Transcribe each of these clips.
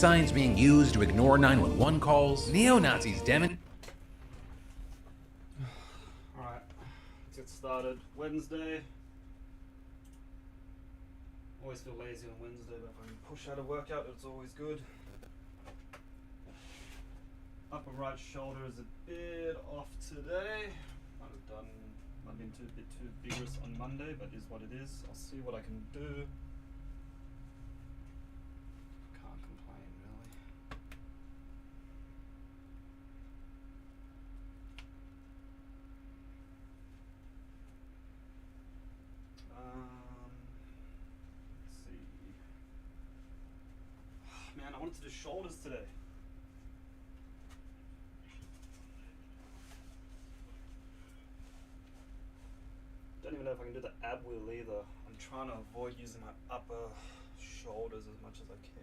signs being used to ignore 911 calls, neo-Nazis Alright, let's get started. Wednesday. Always feel lazy on Wednesday, but if I can push out a workout, it's always good. Upper right shoulder is a bit off today. Might have been a bit too vigorous on Monday, but is what it is. I'll see what I can do. Can't complain, really. Let's see. Man, I wanted to do shoulders today. Don't even know if I can do the ab wheel either. I'm trying to avoid using my upper shoulders as much as I can.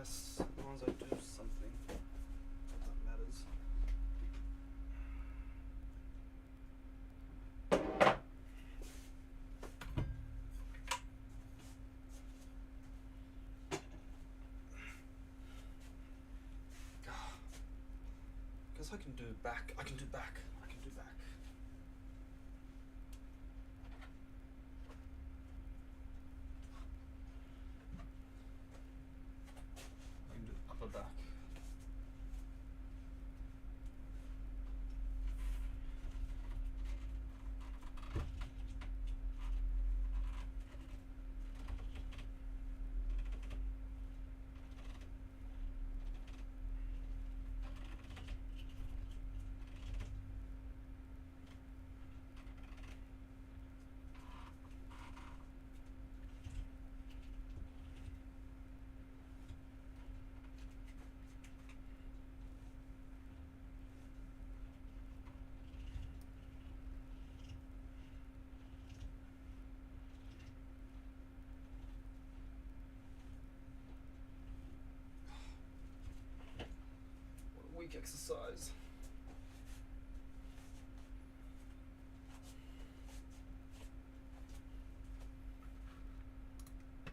As long as I do something that matters. Guess I can do back. I can do back. I can do back. Back. Weak exercise.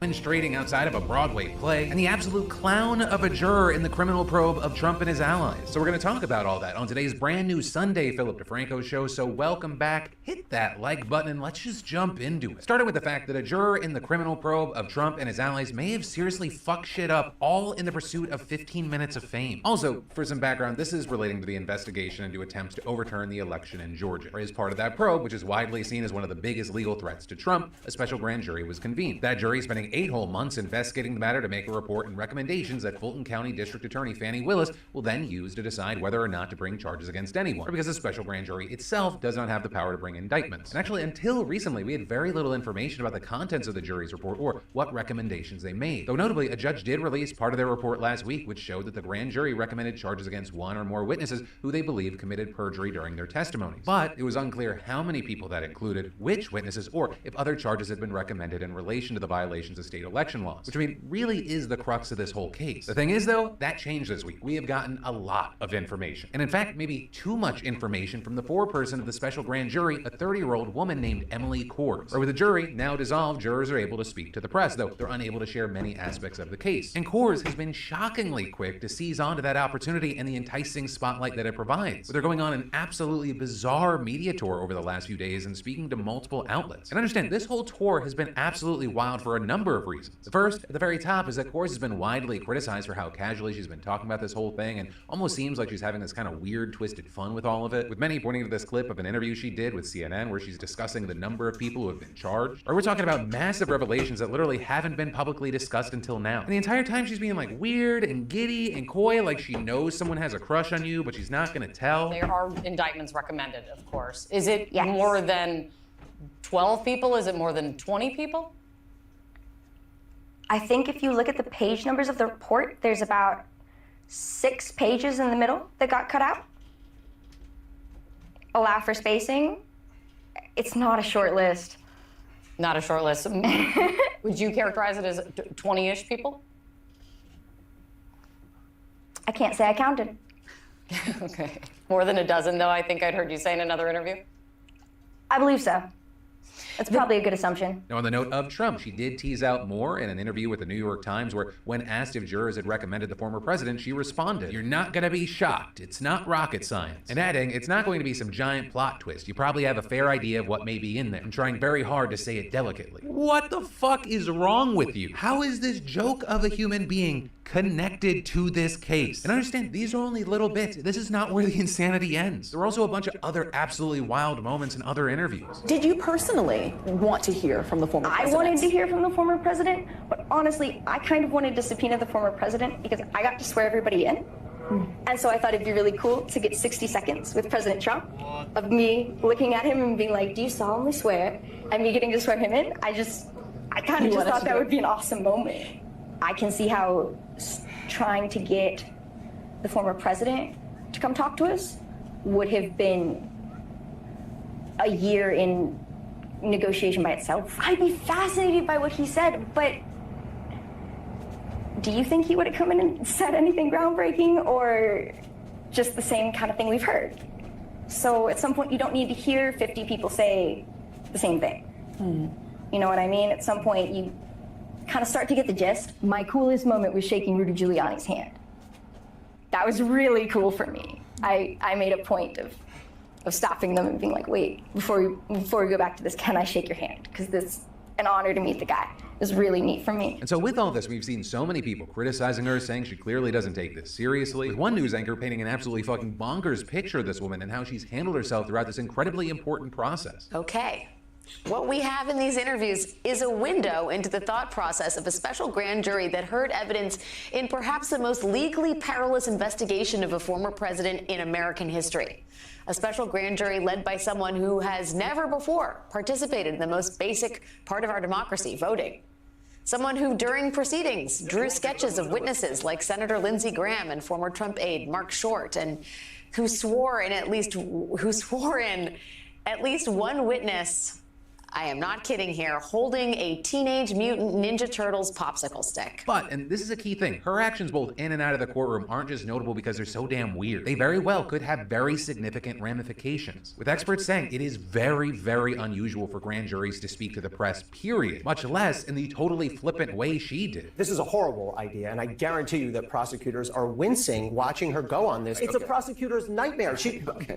demonstrating outside of a Broadway play, and the absolute clown of a juror in the criminal probe of Trump and his allies. So we're going to talk about all that on today's brand new Sunday Philip DeFranco show, so welcome back. Hit that like button and let's just jump into it. Starting with the fact that a juror in the criminal probe of Trump and his allies may have seriously fucked shit up, all in the pursuit of 15 minutes of fame. Also, for some background, this is relating to the investigation into attempts to overturn the election in Georgia. As part of that probe, which is widely seen as one of the biggest legal threats to Trump, a special grand jury was convened. That jury spending 8 whole months investigating the matter to make a report and recommendations that Fulton County District Attorney Fani Willis will then use to decide whether or not to bring charges against anyone, or because the special grand jury itself does not have the power to bring indictments. And actually, until recently, we had very little information about the contents of the jury's report or what recommendations they made. Though notably, a judge did release part of their report last week, which showed that the grand jury recommended charges against 1 or more witnesses who they believe committed perjury during their testimonies. But it was unclear how many people that included, which witnesses, or if other charges had been recommended in relation to the violations of state election laws, which I mean really is the crux of this whole case. The thing is though, that changed this week. We have gotten a lot of information, and in fact maybe too much information from the foreperson of the special grand jury, a 30-year-old woman named Emily Kors. Or with the jury now dissolved, jurors are able to speak to the press, though they're unable to share many aspects of the case. And Kors has been shockingly quick to seize onto that opportunity and the enticing spotlight that it provides, with her going on an absolutely bizarre media tour over the last few days and speaking to multiple outlets. And understand, this whole tour has been absolutely wild for a number of reasons. The first, at the very top, is that Kors has been widely criticized for how casually she's been talking about this whole thing, and almost seems like she's having this kind of weird, twisted fun with all of it, with many pointing to this clip of an interview she did with CNN where she's discussing the number of people who have been charged. Or we're talking about massive revelations that literally haven't been publicly discussed until now. And the entire time she's being like weird and giddy and coy, like she knows someone has a crush on you, but she's not gonna tell. There are indictments recommended, of course. Is it more than 12 people? Is it more than 20 people? I think if you look at the page numbers of the report, there's about 6 pages in the middle that got cut out. Allow for spacing. It's not a short list. Not a short list. Would you characterize it as 20-ish people? I can't say I counted. Okay. More than a dozen, though, I think I'd heard you say in another interview. I believe so. That's probably a good assumption. Now, on the note of Trump, she did tease out more in an interview with the New York Times where, when asked if jurors had recommended the former president, she responded, "You're not going to be shocked. It's not rocket science." And adding, "It's not going to be some giant plot twist. You probably have a fair idea of what may be in there. I'm trying very hard to say it delicately." What the fuck is wrong with you? How is this joke of a human being connected to this case? And understand, these are only little bits. This is not where the insanity ends. There were also a bunch of other absolutely wild moments in other interviews. Did you personally want to hear from the former president? I wanted to hear from the former president, but honestly, I kind of wanted to subpoena the former president because I got to swear everybody in. And so I thought it'd be really cool to get 60 seconds with President Trump of me looking at him and being like, "Do you solemnly swear?" And me getting to swear him in. I kind of just thought that would be an awesome moment. I can see how trying to get the former president to come talk to us would have been a year in negotiation by itself. I'd be fascinated by what he said, but do you think he would have come in and said anything groundbreaking, or just the same kind of thing we've heard? So at some point, you don't need to hear 50 people say the same thing. You know what I mean? At some point, you kind of start to get the gist. My coolest moment was shaking Rudy Giuliani's hand. That was really cool for me. I made a point of stopping them and being like, "Wait, before we go back to this, can I shake your hand? Because this is an honor to meet the guy." It was really neat for me. And so with all this, we've seen so many people criticizing her, saying she clearly doesn't take this seriously, with one news anchor painting an absolutely fucking bonkers picture of this woman and how she's handled herself throughout this incredibly important process. Okay. What we have in these interviews is a window into the thought process of a special grand jury that heard evidence in perhaps the most legally perilous investigation of a former president in American history. A special grand jury led by someone who has never before participated in the most basic part of our democracy, voting. Someone who, during proceedings, drew sketches of witnesses like Senator Lindsey Graham and former Trump aide Mark Short, and who swore in at least one witness, I am not kidding here, holding a Teenage Mutant Ninja Turtles popsicle stick. But, and this is a key thing, her actions both in and out of the courtroom aren't just notable because they're so damn weird. They very well could have very significant ramifications, with experts saying it is very, very unusual for grand juries to speak to the press, period, much less in the totally flippant way she did. This is a horrible idea, and I guarantee you that prosecutors are wincing watching her go on this. It's a prosecutor's nightmare.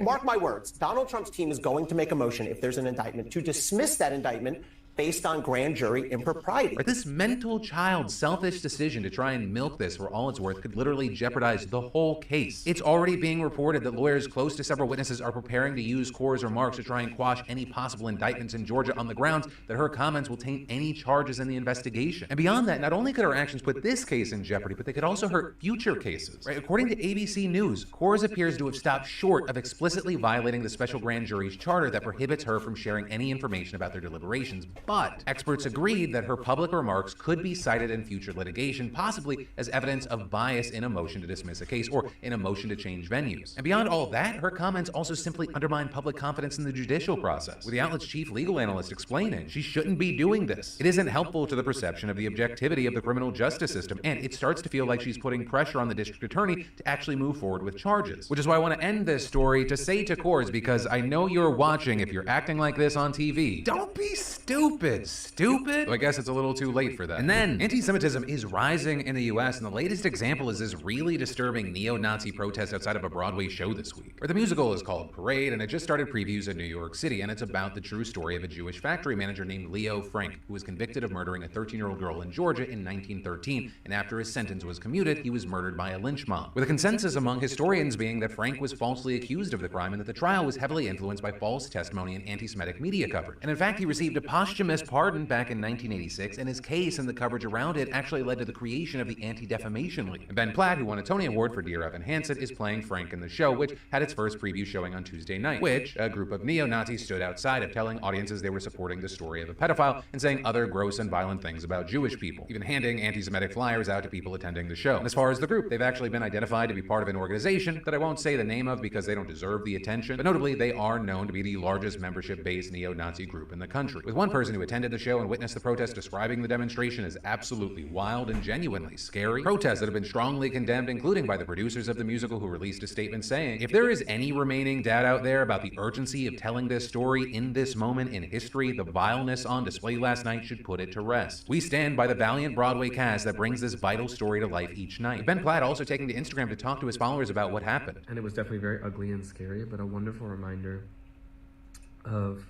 Mark my words, Donald Trump's team is going to make a motion, if there's an indictment, to dismiss that indictment based on grand jury impropriety. But this mental child's selfish decision to try and milk this for all it's worth could literally jeopardize the whole case. It's already being reported that lawyers close to several witnesses are preparing to use Cora's remarks to try and quash any possible indictments in Georgia on the grounds that her comments will taint any charges in the investigation. And beyond that, not only could her actions put this case in jeopardy, but they could also hurt future cases. Right? According to ABC News, Cora's appears to have stopped short of explicitly violating the special grand jury's charter that prohibits her from sharing any information about their deliberations. But experts agreed that her public remarks could be cited in future litigation, possibly as evidence of bias in a motion to dismiss a case or in a motion to change venues. And beyond all that, her comments also simply undermine public confidence in the judicial process, with the outlet's chief legal analyst explaining she shouldn't be doing this. It isn't helpful to the perception of the objectivity of the criminal justice system, and it starts to feel like she's putting pressure on the district attorney to actually move forward with charges. Which is why I want to end this story to say to Coors, because I know you're watching if you're acting like this on TV. Don't be stupid. Stupid? Well, I guess it's a little too late for that. And then, anti-Semitism is rising in the US, and the latest example is this really disturbing neo-Nazi protest outside of a Broadway show this week. Where the musical is called Parade, and it just started previews in New York City, and it's about the true story of a Jewish factory manager named Leo Frank, who was convicted of murdering a 13-year-old girl in Georgia in 1913, and after his sentence was commuted, he was murdered by a lynch mob. With a consensus among historians being that Frank was falsely accused of the crime, and that the trial was heavily influenced by false testimony and anti-Semitic media coverage. And in fact, he received a posthumous posthumous pardon back in 1986, and his case and the coverage around it actually led to the creation of the Anti-Defamation League. And Ben Platt, who won a Tony Award for Dear Evan Hansen, is playing Frank in the show, which had its first preview showing on Tuesday night, which a group of neo-Nazis stood outside of, telling audiences they were supporting the story of a pedophile and saying other gross and violent things about Jewish people, even handing anti-Semitic flyers out to people attending the show. And as far as the group, they've actually been identified to be part of an organization that I won't say the name of because they don't deserve the attention, but notably they are known to be the largest membership-based neo-Nazi group in the country, with one person who attended the show and witnessed the protest describing the demonstration as absolutely wild and genuinely scary. Protests that have been strongly condemned, including by the producers of the musical, who released a statement saying, if there is any remaining doubt out there about the urgency of telling this story in this moment in history, the vileness on display last night should put it to rest. We stand by the valiant Broadway cast that brings this vital story to life each night. Ben Platt also taking to Instagram to talk to his followers about what happened. And it was definitely very ugly and scary, but a wonderful reminder of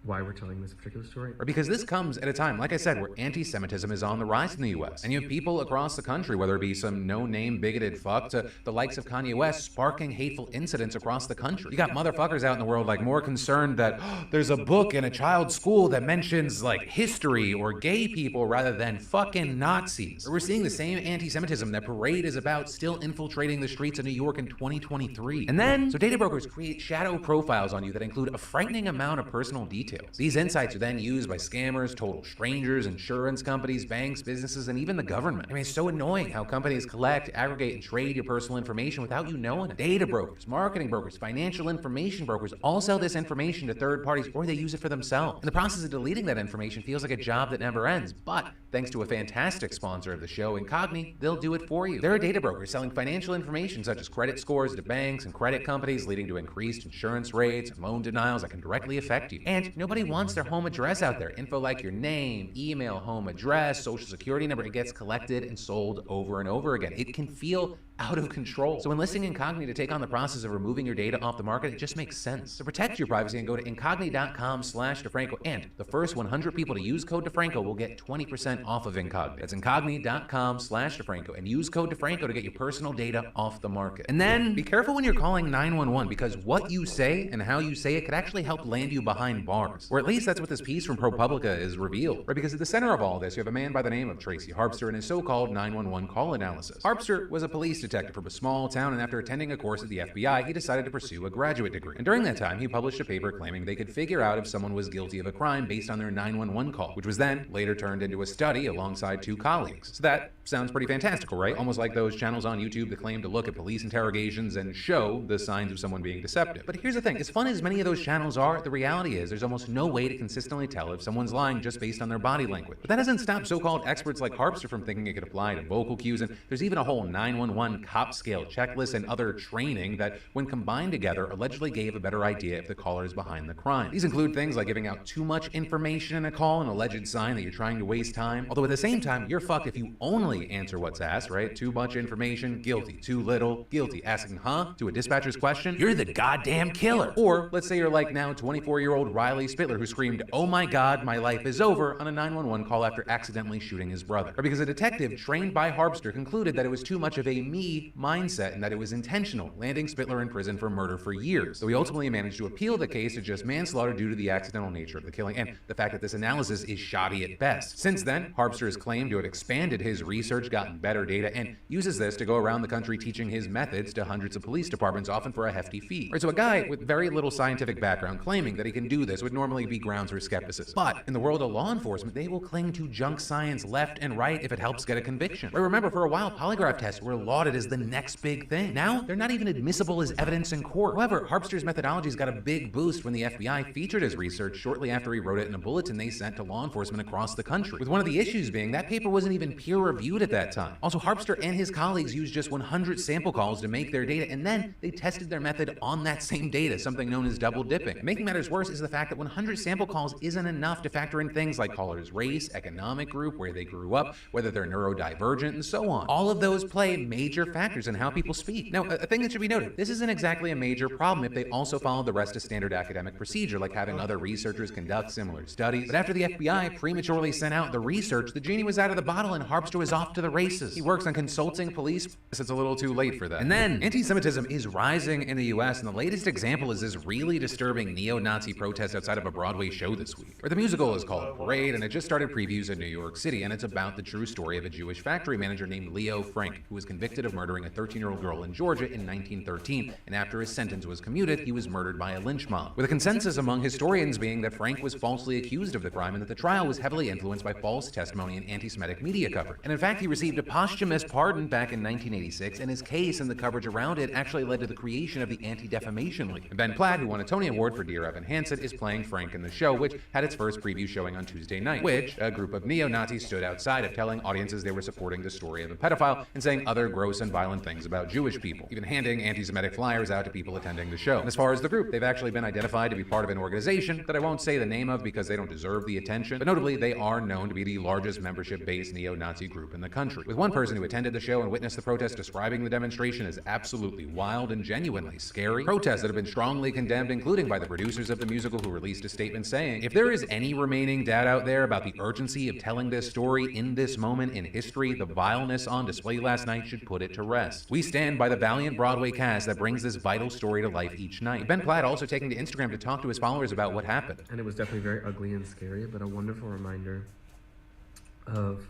why we're telling this particular story. Because this comes at a time, like I said, where anti-Semitism is on the rise in the US. And you have people across the country, whether it be some no-name bigoted fuck to the likes of Kanye West, sparking hateful incidents across the country. You got motherfuckers out in the world like more concerned that there's a book in a child's school that mentions like history or gay people rather than fucking Nazis. We're seeing the same anti-Semitism that Parade is about still infiltrating the streets of New York in 2023. And then, so data brokers create shadow profiles on you that include a frightening amount of personal details. These insights are then used by scammers, total strangers, insurance companies, banks, businesses, and even the government. I mean, it's so annoying how companies collect, aggregate, and trade your personal information without you knowing it. Data brokers, marketing brokers, financial information brokers all sell this information to third parties, or they use it for themselves. And the process of deleting that information feels like a job that never ends. But thanks to a fantastic sponsor of the show, Incogni, they'll do it for you. There are data brokers selling financial information such as credit scores to banks and credit companies, leading to increased insurance rates and loan denials that can directly affect you. And nobody wants their home address out there. Info like your name, email, home address, social security number, it gets collected and sold over and over again. It can feel out of control. So enlisting Incogni to take on the process of removing your data off the market, it just makes sense. To protect your privacy, and go to incogni.com/DeFranco, and the first 100 people to use code DeFranco will get 20% off of Incogni. That's incogni.com/DeFranco, and use code DeFranco to get your personal data off the market. And then be careful when you're calling 911, because what you say and how you say it could actually help land you behind bars. Or at least that's what this piece from ProPublica is revealed. Right? Because at the center of all this, you have a man by the name of Tracy Harpster and his so-called 911 call analysis. Harpster was a police detective from a small town, and after attending a course at the FBI, he decided to pursue a graduate degree. And during that time, he published a paper claiming they could figure out if someone was guilty of a crime based on their 911 call, which was then later turned into a study alongside two colleagues. So that sounds pretty fantastical, right? Almost like those channels on YouTube that claim to look at police interrogations and show the signs of someone being deceptive. But here's the thing, as fun as many of those channels are, the reality is there's almost no way to consistently tell if someone's lying just based on their body language. But that doesn't stop so-called experts like Harpster from thinking it could apply to vocal cues, and there's even a whole 911 cop scale checklist and other training that, when combined together, allegedly gave a better idea if the caller is behind the crime. These include things like giving out too much information in a call, an alleged sign that you're trying to waste time. Although at the same time, you're fucked if you only answer what's asked, right? Too much information, guilty. Too little, guilty. Asking huh to a dispatcher's question, you're the goddamn killer. Or let's say you're like now 24-year-old Riley Spittler, who screamed, "Oh my God, my life is over," on a 911 call after accidentally shooting his brother. Or because a detective trained by Harpster concluded that it was too much of a me mindset and that it was intentional, landing Spittler in prison for murder for years. So he ultimately managed to appeal the case to just manslaughter due to the accidental nature of the killing and the fact that this analysis is shoddy at best. Since then, Harpster has claimed to have expanded his research, gotten better data, and uses this to go around the country teaching his methods to hundreds of police departments, often for a hefty fee. Right, so a guy with very little scientific background claiming that he can do this would normally be grounds for skepticism. But in the world of law enforcement, they will cling to junk science left and right if it helps get a conviction. Right, remember, for a while, polygraph tests were lauded as the next big thing. Now, they're not even admissible as evidence in court. However, Harpster's methodologies got a big boost when the FBI featured his research shortly after he wrote it in a bulletin they sent to law enforcement across the country, with one of the issues being that paper wasn't even peer-reviewed at that time. Also, Harpster and his colleagues used just 100 sample calls to make their data, and then they tested their method on that same data, something known as double dipping. Making matters worse is the fact that 100 sample calls isn't enough to factor in things like caller's race, economic group, where they grew up, whether they're neurodivergent, and so on. All of those play major factors in how people speak. Now, a thing that should be noted, this isn't exactly a major problem if they also followed the rest of standard academic procedure, like having other researchers conduct similar studies. But after the FBI prematurely sent out the research, the genie was out of the bottle and Harpster was off to the races. He works on consulting police. It's a little too late for that. And then, anti-Semitism is rising in the US, and the latest example is this really disturbing neo-Nazi protest outside outside of a Broadway show this week. Or the musical is called Parade, and it just started previews in New York City, and it's about the true story of a Jewish factory manager named Leo Frank, who was convicted of murdering a 13-year-old girl in Georgia in 1913, and after his sentence was commuted, he was murdered by a lynch mob. With a consensus among historians being that Frank was falsely accused of the crime and that the trial was heavily influenced by false testimony and anti-Semitic media coverage. And in fact, he received a posthumous pardon back in 1986, and his case and the coverage around it actually led to the creation of the Anti-Defamation League. And Ben Platt, who won a Tony Award for Dear Evan Hansen, is playing Frank in the show, which had its first preview showing on Tuesday night, which a group of neo-Nazis stood outside of, telling audiences they were supporting the story of a pedophile and saying other gross and violent things about Jewish people, even handing anti-Semitic flyers out to people attending the show. And as far as the group, they've actually been identified to be part of an organization that I won't say the name of because they don't deserve the attention, but notably they are known to be the largest membership-based neo-Nazi group in the country, with one person who attended the show and witnessed the protest describing the demonstration as absolutely wild and genuinely scary. Protests that have been strongly condemned, including by the producers of the musical, who released a statement saying, "If there is any remaining doubt out there about the urgency of telling this story in this moment in history, the vileness on display last night should put it to rest. We stand by the valiant Broadway cast that brings this vital story to life each night." Ben Platt also taking to Instagram to talk to his followers about what happened. And it was definitely very ugly and scary, but a wonderful reminder of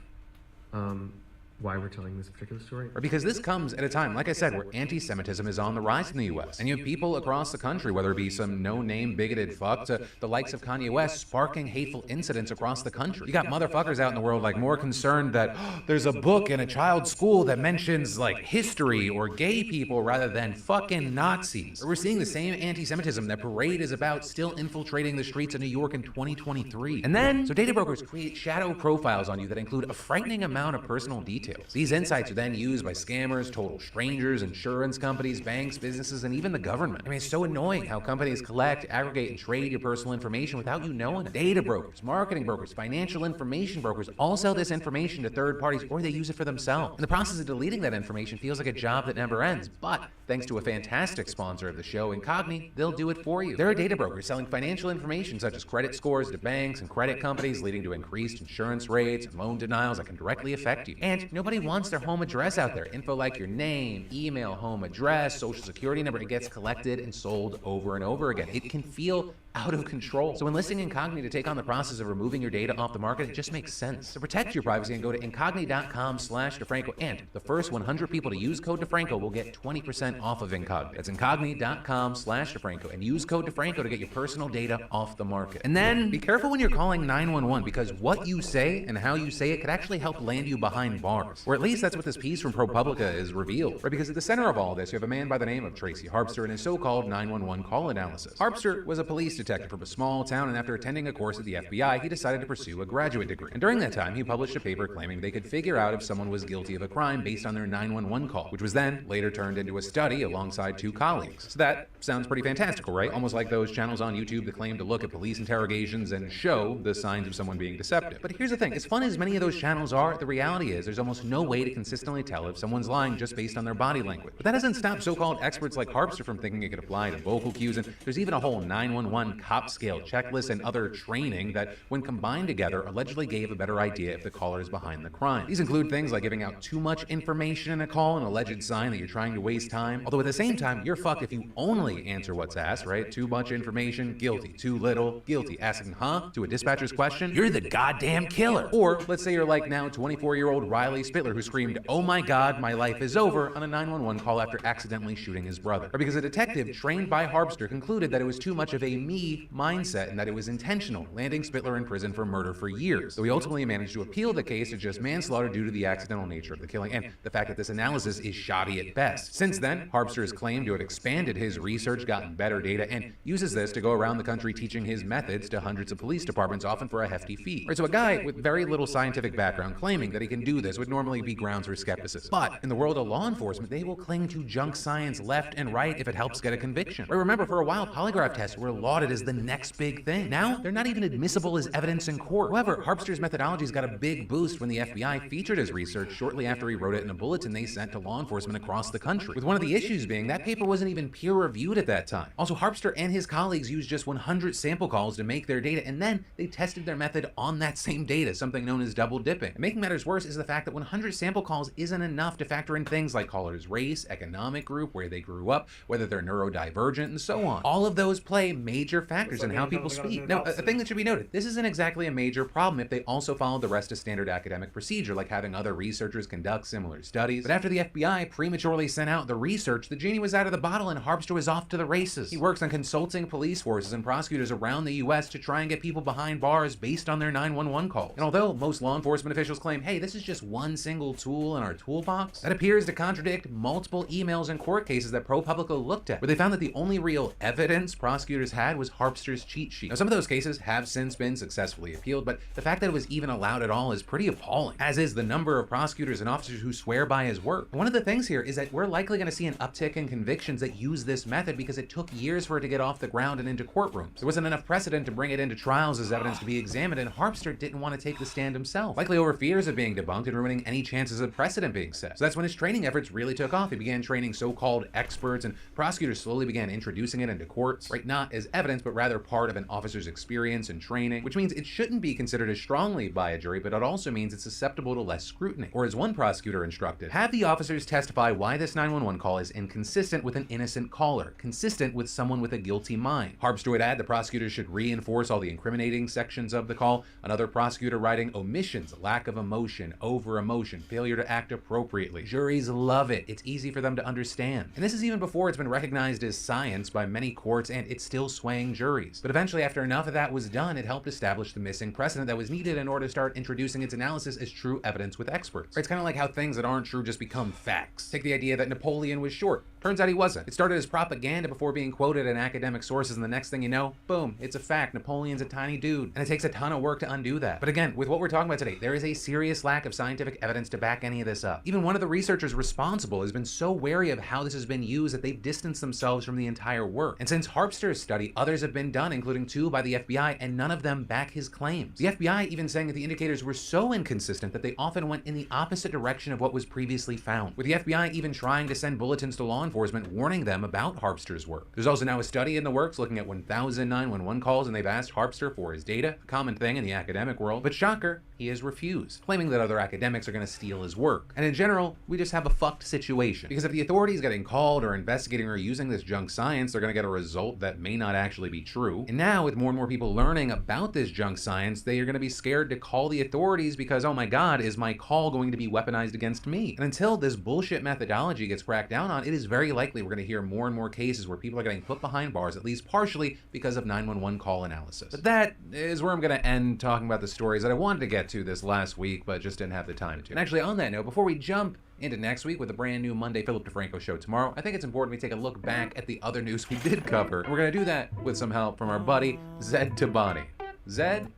why we're telling this particular story. Or because this comes at a time, like I said, where anti-Semitism is on the rise in the U.S. And you have people across the country, whether it be some no-name bigoted fuck to the likes of Kanye West, sparking hateful incidents across the country. You got motherfuckers out in the world like more concerned that there's a book in a child's school that mentions like history or gay people rather than fucking Nazis. Or we're seeing the same anti-Semitism that Parade is about still infiltrating the streets of New York in 2023. And then, so data brokers create shadow profiles on you that include a frightening amount of personal details. These insights are then used by scammers, total strangers, insurance companies, banks, businesses, and even the government. I mean, it's so annoying how companies collect, aggregate, and trade your personal information without you knowing it. Data brokers, marketing brokers, financial information brokers all sell this information to third parties, or they use it for themselves. And the process of deleting that information feels like a job that never ends, but thanks to a fantastic sponsor of the show, Incogni, they'll do it for you. There are data brokers selling financial information such as credit scores to banks and credit companies, leading to increased insurance rates and loan denials that can directly affect you. And nobody wants their home address out there. Info like your name, email, home address, social security number, it gets collected and sold over and over again. It can feel out of control. So enlisting Incogni to take on the process of removing your data off the market, it just makes sense. To protect your privacy, and go to incogni.com/DeFranco, and the first 100 people to use code DeFranco will get 20% off of Incogni. That's incogni.com/DeFranco, and use code DeFranco to get your personal data off the market. And then be careful when you're calling 911, because what you say and how you say it could actually help land you behind bars. Or at least that's what this piece from ProPublica is revealed. Right? Because at the center of all this, you have a man by the name of Tracy Harpster and his so-called 911 call analysis. Harpster was a police detective from a small town, and after attending a course at the FBI, he decided to pursue a graduate degree. And during that time, he published a paper claiming they could figure out if someone was guilty of a crime based on their 911 call, which was then later turned into a study alongside two colleagues. So that sounds pretty fantastical, right? Almost like those channels on YouTube that claim to look at police interrogations and show the signs of someone being deceptive. But here's the thing, as fun as many of those channels are, the reality is there's almost no way to consistently tell if someone's lying just based on their body language. But that doesn't stop so-called experts like Harpster from thinking it could apply to vocal cues, and there's even a whole 911 cop scale checklist and other training that, when combined together, allegedly gave a better idea if the caller is behind the crime. These include things like giving out too much information in a call, an alleged sign that you're trying to waste time. Although at the same time, you're fucked if you only answer what's asked, right? Too much information, guilty. Too little, guilty. Asking huh to a dispatcher's question, you're the goddamn killer. Or let's say you're like now 24-year-old Riley Spittler, who screamed, "Oh my God, my life is over," on a 911 call after accidentally shooting his brother. Or because a detective trained by Harpster concluded that it was too much of a me mindset and that it was intentional, landing Spittler in prison for murder for years. Though he ultimately managed to appeal the case to just manslaughter due to the accidental nature of the killing and the fact that this analysis is shoddy at best. Since then, Harpster has claimed to have expanded his research, gotten better data, and uses this to go around the country teaching his methods to hundreds of police departments, often for a hefty fee. Right, so a guy with very little scientific background claiming that he can do this would normally be grounds for skepticism. But in the world of law enforcement, they will cling to junk science left and right if it helps get a conviction. Right, remember, for a while, polygraph tests were lauded as the next big thing. Now, they're not even admissible as evidence in court. However, Harpster's methodologies got a big boost when the FBI featured his research shortly after he wrote it in a bulletin they sent to law enforcement across the country, with one of the issues being that paper wasn't even peer-reviewed at that time. Also, Harpster and his colleagues used just 100 sample calls to make their data, and then they tested their method on that same data, something known as double dipping. And making matters worse is the fact that 100 sample calls isn't enough to factor in things like callers' race, economic group, where they grew up, whether they're neurodivergent, and so on. All of those play major major factors in how people speak. Now, a thing that should be noted, this isn't exactly a major problem if they also followed the rest of standard academic procedure, like having other researchers conduct similar studies. But after the FBI prematurely sent out the research, the genie was out of the bottle and Harpster was off to the races. He works on consulting police forces and prosecutors around the US to try and get people behind bars based on their 911 calls. And although most law enforcement officials claim, hey, this is just one single tool in our toolbox, that appears to contradict multiple emails and court cases that ProPublica looked at, where they found that the only real evidence prosecutors had was Harpster's cheat sheet. Now, some of those cases have since been successfully appealed, but the fact that it was even allowed at all is pretty appalling, as is the number of prosecutors and officers who swear by his work. One of the things here is that we're likely going to see an uptick in convictions that use this method because it took years for it to get off the ground and into courtrooms. There wasn't enough precedent to bring it into trials as evidence to be examined, and Harpster didn't want to take the stand himself, likely over fears of being debunked and ruining any chances of precedent being set. So that's when his training efforts really took off. He began training so-called experts, and prosecutors slowly began introducing it into courts, right? Not as evidence, but rather part of an officer's experience and training, which means it shouldn't be considered as strongly by a jury, but it also means it's susceptible to less scrutiny. Or as one prosecutor instructed, have the officers testify why this 911 call is inconsistent with an innocent caller, consistent with someone with a guilty mind. Harpster would add the prosecutors should reinforce all the incriminating sections of the call. Another prosecutor writing omissions, lack of emotion, over emotion, failure to act appropriately. Juries love it. It's easy for them to understand. And this is even before it's been recognized as science by many courts, and it's still swaying juries. But eventually, after enough of that was done, it helped establish the missing precedent that was needed in order to start introducing its analysis as true evidence with experts. It's kind of like how things that aren't true just become facts. Take the idea that Napoleon was short. Turns out he wasn't. It started as propaganda before being quoted in academic sources, and the next thing you know, boom, it's a fact. Napoleon's a tiny dude. And it takes a ton of work to undo that. But again, with what we're talking about today, there is a serious lack of scientific evidence to back any of this up. Even one of the researchers responsible has been so wary of how this has been used that they've distanced themselves from the entire work. And since Harpster's study, others have been done, including 2 by the FBI, and none of them back his claims. The FBI even saying that the indicators were so inconsistent that they often went in the opposite direction of what was previously found, with the FBI even trying to send bulletins to law enforcement warning them about Harpster's work. There's also now a study in the works looking at 1,000 911 calls, and they've asked Harpster for his data, a common thing in the academic world, but shocker, he has refused, claiming that other academics are going to steal his work. And in general, we just have a fucked situation, because if the authorities getting called or investigating or using this junk science, they're going to get a result that may not actually be true. And now, with more and more people learning about this junk science, they are going to be scared to call the authorities because, oh my god, is my call going to be weaponized against me? And until this bullshit methodology gets cracked down on, it is very likely we're going to hear more and more cases where people are getting put behind bars, at least partially because of 911 call analysis. But that is where I'm going to end talking about the stories that I wanted to get to this last week, but just didn't have the time to. And actually, on that note, before we jump into next week with a brand new Monday Philip DeFranco show tomorrow, I think it's important we take a look back at the other news we did cover. And we're going to do that with some help from our buddy, Zed Tabani. Zed?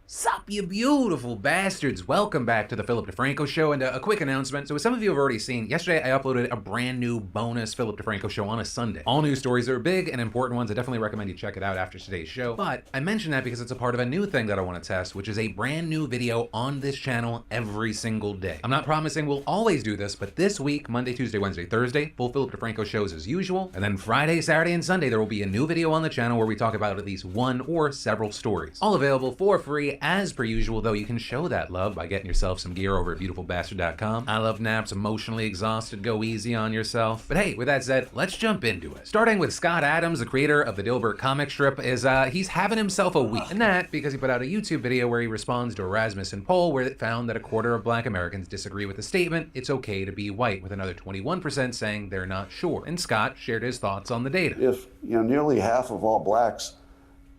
Sup, you beautiful bastards. Welcome back to the Philip DeFranco Show, and a quick announcement. So as some of you have already seen, yesterday I uploaded a brand new bonus Philip DeFranco Show on a Sunday. All news stories are big and important ones. I definitely recommend you check it out after today's show. But I mention that because it's a part of a new thing that I want to test, which is a brand new video on this channel every single day. I'm not promising we'll always do this, but this week, Monday, Tuesday, Wednesday, Thursday, full Philip DeFranco shows as usual. And then Friday, Saturday, and Sunday, there will be a new video on the channel where we talk about at least one or several stories. All available for free as per usual, though you can show that love by getting yourself some gear over at beautifulbastard.com. I love naps, emotionally exhausted, go easy on yourself. But hey, with that said, let's jump into it. Starting with Scott Adams, the creator of the Dilbert comic strip, is he's having himself a week. And that because he put out a YouTube video where he responds to a Rasmussen poll where it found that a quarter of black Americans disagree with the statement, it's okay to be white, with another 21% saying they're not sure. And Scott shared his thoughts on the data. If nearly half of all blacks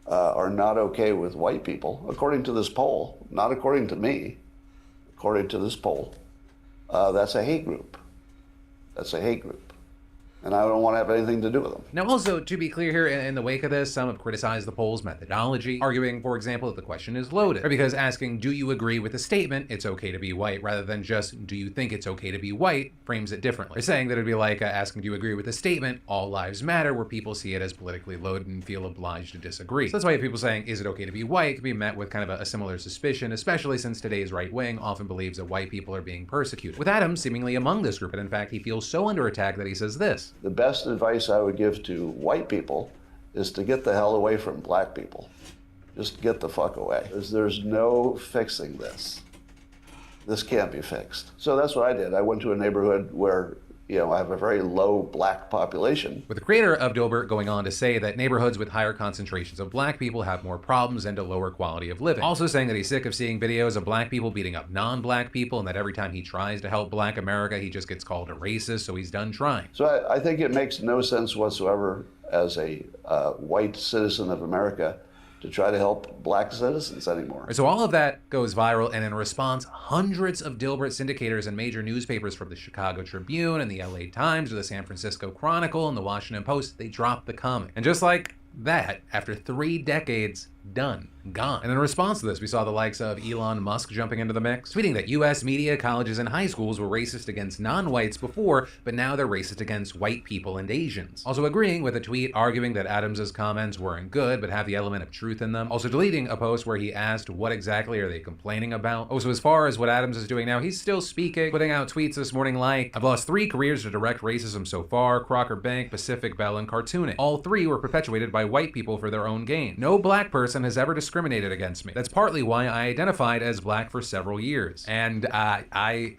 are not okay with white people, according to this poll, not according to me, according to this poll, that's a hate group. That's a hate group. And I don't want to have anything to do with them. Now also, to be clear here, in the wake of this, some have criticized the poll's methodology, arguing, for example, that the question is loaded, or because asking, do you agree with the statement, it's okay to be white, rather than just, do you think it's okay to be white, frames it differently. They're saying that it'd be like asking, do you agree with the statement, all lives matter, where people see it as politically loaded and feel obliged to disagree. So that's why people saying, is it okay to be white, can be met with kind of a similar suspicion, especially since today's right wing often believes that white people are being persecuted. With Adams seemingly among this group, and in fact, he feels so under attack that he says this. The best advice I would give to white people is to get the hell away from black people. Just get the fuck away. Because there's no fixing this. This can't be fixed. So that's what I did. I went to a neighborhood where have a very low black population. With the creator of Dilbert going on to say that neighborhoods with higher concentrations of black people have more problems and a lower quality of living. Also saying that he's sick of seeing videos of black people beating up non-black people, and that every time he tries to help black America, he just gets called a racist, so he's done trying. So I think it makes no sense whatsoever as a white citizen of America to try to help black citizens anymore. So all of that goes viral, and in response, hundreds of Dilbert syndicators and major newspapers from the Chicago Tribune and the LA Times or the San Francisco Chronicle and the Washington Post, they dropped the comic. And just like that, after 3 decades, done, gone. And in response to this, we saw the likes of Elon Musk jumping into the mix, tweeting that US media, colleges, and high schools were racist against non-whites before, but now they're racist against white people and Asians. Also agreeing with a tweet arguing that Adams's comments weren't good, but have the element of truth in them. Also deleting a post where he asked what exactly are they complaining about. Also, as far as what Adams is doing now, he's still speaking, putting out tweets this morning like, I've lost 3 careers to direct racism so far, Crocker Bank, Pacific Bell, and cartooning. All 3 were perpetuated by white people for their own gain. No black person has ever discriminated against me. That's partly why I identified as black for several years. And I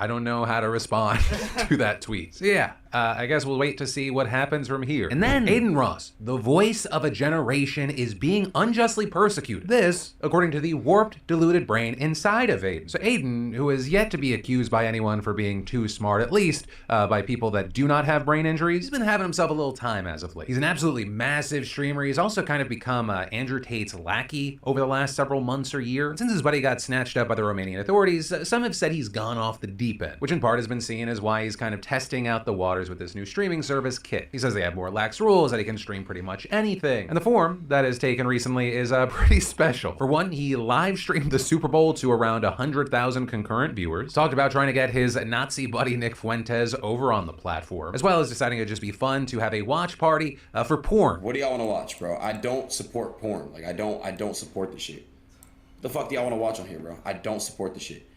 don't know how to respond to that tweet. So yeah, I guess we'll wait to see what happens from here. And then Aiden Ross, the voice of a generation, is being unjustly persecuted. This, according to the warped, deluded brain inside of Aiden. So Aiden, who is yet to be accused by anyone for being too smart, at least by people that do not have brain injuries, he's been having himself a little time as of late. He's an absolutely massive streamer. He's also kind of become Andrew Tate's lackey over the last several months or year. Since his buddy got snatched up by the Romanian authorities, some have said he's gone off the deep end, which in part has been seen as why he's kind of testing out the waters with this new streaming service, Kick. He says they have more lax rules, that he can stream pretty much anything. And the form that has taken recently is pretty special. For one, he live streamed the Super Bowl to around 100,000 concurrent viewers, talked about trying to get his Nazi buddy Nick Fuentes over on the platform, as well as deciding it'd just be fun to have a watch party for porn. What do y'all want to watch, bro? I don't support porn. Like, I don't support the shit. The fuck do y'all want to watch on here, bro? I don't support the shit.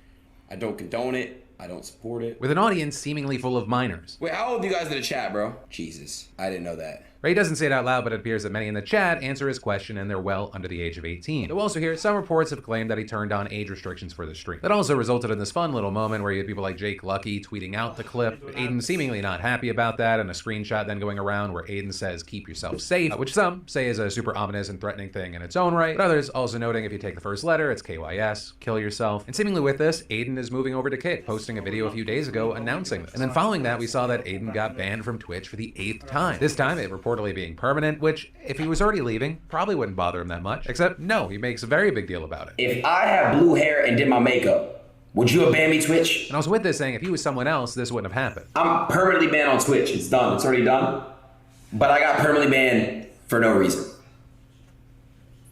I don't condone it. I don't support it. With an audience seemingly full of minors. Wait, how old are you guys in the chat, bro? Jesus, I didn't know that. Ray doesn't say it out loud, but it appears that many in the chat answer his question and they're well under the age of 18. You'll also hear some reports have claimed that he turned on age restrictions for the stream. That also resulted in this fun little moment where you had people like Jake Lucky tweeting out the clip, Aiden seemingly not happy about that, and a screenshot then going around where Aiden says, keep yourself safe, which some say is a super ominous and threatening thing in its own right, but others also noting if you take the first letter, it's KYS, kill yourself. And seemingly with this, Aiden is moving over to Kick, posting a video a few days ago announcing this. And then following that, we saw that Aiden got banned from Twitch for the 8th time. This time, it reportedly being permanent, which, if he was already leaving, probably wouldn't bother him that much. Except, no, he makes a very big deal about it. If I had blue hair and did my makeup, would you have banned me Twitch? And also with this saying, if he was someone else, this wouldn't have happened. I'm permanently banned on Twitch. It's done. It's already done. But I got permanently banned for no reason.